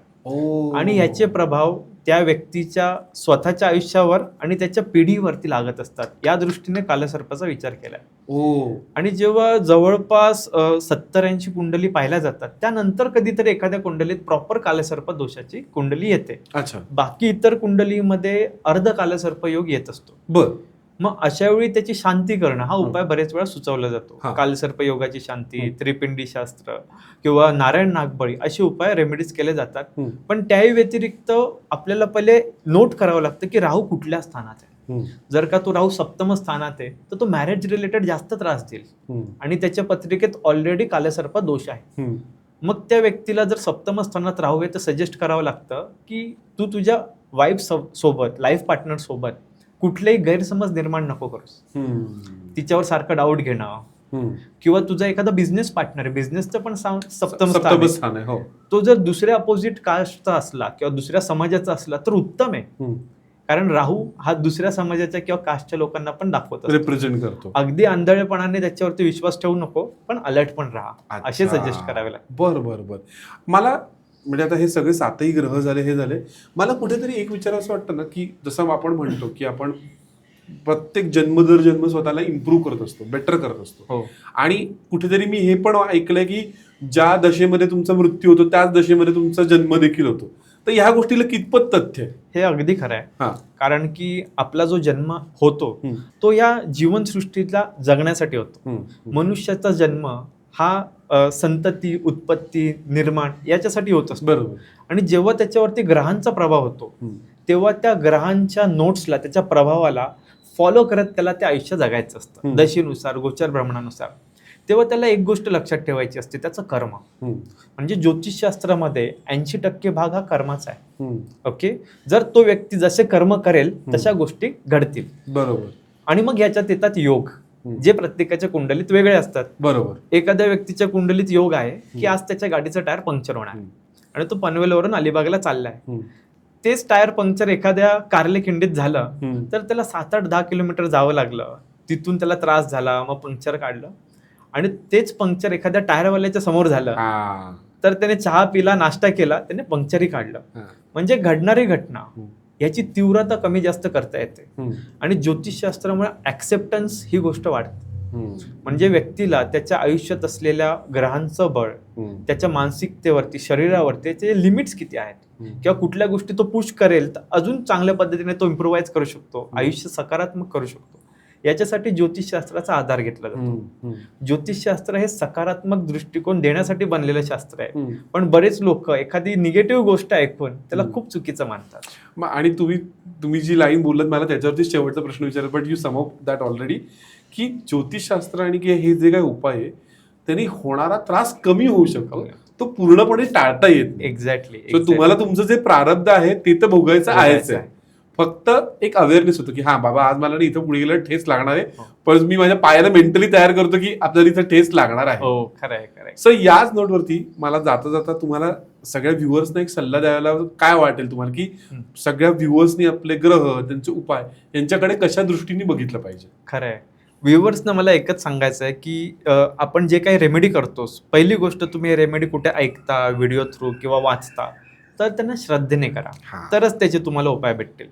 आणि याचे प्रभाव त्या व्यक्तीच्या स्वतःच्या आयुष्यावर आणि त्याच्या पिढीवरती लागत असतात. या दृष्टीने कालसर्पाचा विचार केलाय. आणि जेव्हा जवळपास 70-80 कुंडली पाहिल्या जातात त्यानंतर कधीतरी एखाद्या कुंडलीत प्रॉपर कालसर्प दोषाची कुंडली येते. अच्छा. बाकी इतर कुंडलीमध्ये अर्ध कालसर्प योग येत असतो. बर. मग अशा वेळी त्याची शांती करणं हा उपाय बरेच वेळा सुचवला जातो. कालसर्प योगाची शांती, त्रिपिंडी शास्त्र किंवा नारायण नागबळी असे उपाय रेमेडीज केले जातात. पण त्याही व्यतिरिक्त आपल्याला पहिले नोट करावं लागतं की राहू कुठल्या स्थानात आहे. जर का तो राहू सप्तम स्थानात आहे तर तो मॅरेज रिलेटेड जास्त त्रास देईल आणि त्याच्या पत्रिकेत ऑलरेडी कालसर्प दोष आहे. मग त्या व्यक्तीला जर सप्तम स्थानात राहू आहे तर सजेस्ट करावं लागतं की तू तुझ्या वाईफ सोबत, लाईफ पार्टनर सोबत कुठलेही गैरसमज निर्माण नको करूस. तिच्यावर सारखं डाऊट घेणं किंवा तुझा एखादा बिझनेस पार्टनर आहे, बिझनेसचं पण सप्तम स्थान आहे, तो जर दुसऱ्या अपोजिट कास्टचा असला किंवा दुसऱ्या समाजाचा असला तर उत्तम आहे. कारण राहू हा दुसऱ्या समाजाच्या किंवा कास्टच्या लोकांना पण दाखवतो, रिप्रेझेंट करतो. अगदी आंधळेपणाने त्याच्यावरती विश्वास ठेवू नको, पण अलर्ट पण राहा, असे सजेस्ट करावे लागते. बरं. मला म्हणजे आता हे सगळे 7ही ग्रह झाले, हे झाले, मला कुठेतरी एक विचार असं वाटतं ना की जसं आपण म्हणतो की आपण प्रत्येक जन्म दर जन्म स्वतःला इम्प्रूव्ह करत असतो, बेटर करत असतो. आणि कुठेतरी मी हे पण ऐकलंय की ज्या दशेमध्ये तुमचा मृत्यू होतो त्याच दशेमध्ये तुमचा जन्म देखील होतो. तर ह्या गोष्टीला कितपत तथ्य आहे? हे अगदी खरं आहे. कारण की आपला जो जन्म होतो तो या जीवनसृष्टीला जगण्यासाठी होतो. मनुष्याचा जन्म हा संतती, उत्पत्ती, निर्माण याच्यासाठी होत असतो. बरोबर. आणि जेव्हा त्याच्यावरती ग्रहांचा प्रभाव होतो तेव्हा त्या ग्रहांच्या नोट्सला, त्याच्या प्रभावाला फॉलो करत त्याला ते आयुष्य जगायचं असतं दशेनुसार, गोचर भ्रमणानुसार. तेव्हा त्याला एक गोष्ट लक्षात ठेवायची असते, त्याचं कर्म. म्हणजे ज्योतिषशास्त्रामध्ये 80% भाग हा कर्माचा आहे. ओके. जर तो व्यक्ती जसे कर्म करेल तशा गोष्टी घडतील. बरोबर. आणि मग याच्यात येतात योग, जे प्रत्येकाच्या कुंडलीत वेगळे असतात. बरोबर. एखाद्या व्यक्तीच्या कुंडलीत योग आहे की आज त्याच्या गाडीचं टायर पंक्चर होणार आणि तो पनवेलवरून अलिबागला चाललाय. तेच टायर पंक्चर एखाद्या कार्ले खिंडीत झालं तर त्याला 7-8-10 किलोमीटर जावं लागलं, तिथून त्याला त्रास झाला, मग पंक्चर काढलं. आणि तेच पंक्चर एखाद्या टायरवाल्याच्या समोर झालं तर त्याने चहा पिला, नाश्ता केला, त्याने पंक्चरही काढलं. म्हणजे घडणारी घटना याची तीव्रता कमी जास्त करता येते. आणि ज्योतिषशास्त्रामुळे ऍक्सेप्टन्स ही गोष्ट वाढते. म्हणजे व्यक्तीला त्याच्या आयुष्यात असलेल्या ग्रहांचं बळ, त्याच्या मानसिकतेवरती, शरीरावरती त्याचे लिमिट्स किती आहेत किंवा कुठल्या गोष्टी तो पुश करेल तर अजून चांगल्या पद्धतीने तो इम्प्रोव्हाइज करू शकतो, आयुष्य सकारात्मक करू शकतो. याच्यासाठी ज्योतिषशास्त्राचा आधार घेतला जातो. ज्योतिषशास्त्र हे सकारात्मक दृष्टिकोन देण्यासाठी बनलेलं शास्त्र आहे. पण बरेच लोक एखादी निगेटिव्ह गोष्ट ऐकून त्याला खूप चुकीचं मानतात. आणि तुम्ही जी लाईन बोललात मला त्याच्यावरती शेवटचा प्रश्न विचारला, but you sum up that already, की ज्योतिषशास्त्र आणि हे जे काही उपाय आहे त्यांनी होणारा त्रास कमी होऊ शकतो, तो पूर्णपणे टाळता येत. एक्झॅक्टली. तुम्हाला तुमचं जे प्रारब्ध आहे ते तर भोगायचं आहेच आहे. फक्त एक अवेअरनेस होतो की हा बाबा आज मला इथं पुढे गेलं ठेस लागणार आहे, पण मी माझ्या पायाला मेंटली तयार करतो की आपल्याला इथं ठेस लागणार आहे. खरंय. सो याच नोटवरती मला जाता जाता तुम्हाला सगळ्या व्ह्युअर्सना एक सल्ला द्यायला काय वाटेल तुम्हाला, की सगळ्या व्ह्युअर्सनी आपले ग्रह, त्यांचे उपाय यांच्याकडे कशा दृष्टीने बघितलं पाहिजे? खरंय. व्ह्युअर्सना मला एकच सांगायचं आहे की आपण जे काही रेमेडी करतोस, पहिली गोष्ट तुम्ही रेमेडी कुठे ऐकता, व्हिडिओ थ्रू किंवा वाचता, तर त्यांना श्रद्धेने करा, तरच त्याचे तुम्हाला उपाय भेटतील.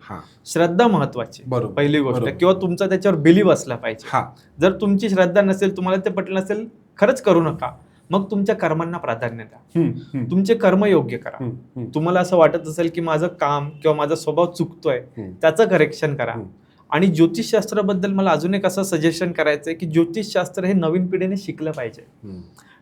श्रद्धा महत्वाची पहिली गोष्ट, किंवा तुमचा त्याच्यावर बिलीव्ह असला पाहिजे. जर तुमची श्रद्धा नसेल, तुम्हाला ते पटलं नसेल, खरंच करू नका. मग तुमच्या कर्मांना प्राधान्य द्या, तुमचे कर्म योग्य करा. तुम्हाला असं वाटत असेल की माझं काम किंवा माझा स्वभाव चुकतोय, त्याचं करेक्शन करा. आणि ज्योतिषशास्त्राबद्दल मला अजून एक असं सजेशन करायचं आहे की ज्योतिषशास्त्र हे नवीन पिढीने शिकलं पाहिजे.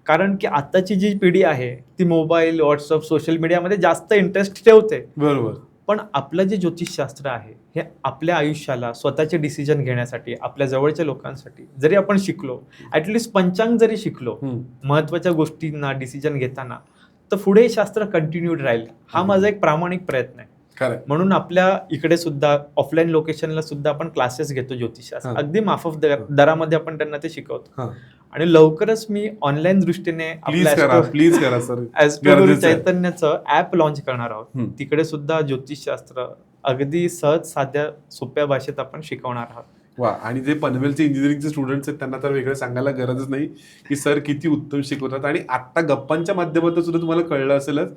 कारण की आताची जी पिढी आहे ती मोबाईल, व्हॉट्सअप, सोशल मीडियामध्ये जास्त इंटरेस्ट ठेवते. बरोबर. पण आपलं जे ज्योतिषशास्त्र आहे हे आपल्या आयुष्याला, स्वतःचे डिसिजन घेण्यासाठी, आपल्या जवळच्या लोकांसाठी जरी आपण शिकलो, ऍटलिस्ट पंचांग जरी शिकलो महत्वाच्या गोष्टींना डिसिजन घेताना, तर पुढे शास्त्र कंटिन्यूड राहील. हा माझा एक प्रामाणिक प्रयत्न आहे. खरं म्हणून आपल्या इकडे सुद्धा ऑफलाईन लोकेशनला सुद्धा आपण क्लासेस घेतो ज्योतिषशास्त्र, हा. अगदी माफक दरामध्ये आपण त्यांना ते शिकवतो. हा. आणि लवकरच मी ऑनलाईन दृष्टीने प्लीज करा सर. ॲस्ट्रोगुरु गरजेचं आहे. चैतन्याचं ऍप लॉन्च करणार आहोत. हम्म. तिकडे सुद्धा ज्योतिषशास्त्र अगदी सहज साध्या सोप्या भाषेत आपण शिकवणार आहोत. वा, आणि जे पनवेलचे इंजिनिअरिंगचे स्टुडंट्स आहेत त्यांना तर वेगळं सांगायला गरजच नाही की सर किती उत्तम शिकवतात. आणि आत्ता गप्पांच्या माध्यमातून सुद्धा तुम्हाला कळलं असेलच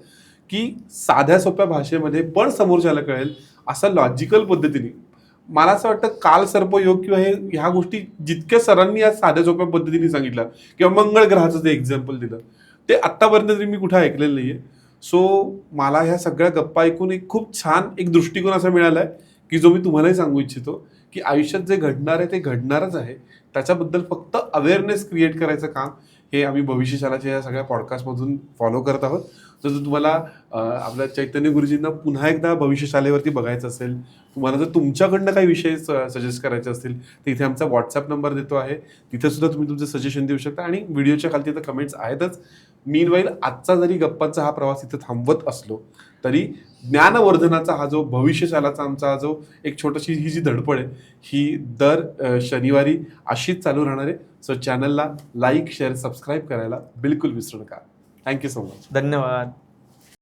की साध्या सोप्या भाषेमध्ये पण समोरच्याला कळेल असं लॉजिकल पद्धतीने. मला असं वाटतं काल सर्पयोग किंवा ह्या गोष्टी जितक्या सरांनी आज साध्या सोप्या पद्धतीने सांगितलं किंवा मंगळ ग्रहाचं जे एक्झाम्पल दिलं ते आत्तापर्यंत तरी मी कुठे ऐकलेलं नाहीये. सो मला ह्या सगळ्या गप्पा ऐकून एक खूप छान एक दृष्टिकोन असा मिळाला आहे की जो मी तुम्हालाही सांगू इच्छितो की आयुष्यात जे घडणार आहे ते घडणारच आहे. त्याच्याबद्दल फक्त अवेअरनेस क्रिएट करायचं काम हे आम्ही भविष्यशालाच्या या सगळ्या पॉडकास्टमधून फॉलो करत आहोत. तर जर तुम्हाला आपल्या चैतन्य गुरुजींना पुन्हा एकदा भविष्यशालेवरती बघायचं असेल, तुम्हाला जर तुमच्याकडनं काही विषय सजेस्ट करायचे असतील तर इथे आमचा व्हॉट्सअप नंबर देतो आहे, तिथे सुद्धा तुम्ही तुमचं सजेशन देऊ शकता. आणि व्हिडिओच्या खाली तर कमेंट्स आहेतच. मीनवाईल आजचा जरी गप्पांचा हा प्रवास इथे थांबवत असलो तरी ज्ञानवर्धनाचा हा जो भविष्यशालाचा आमचा हा जो एक छोटीशी ही जी धडपड आहे ही दर शनिवारी अशीच चालू राहणार आहे. सो चॅनलला लाईक शेअर सबस्क्राईब करायला बिलकुल विसरू नका. Thank you so much. धन्यवाद.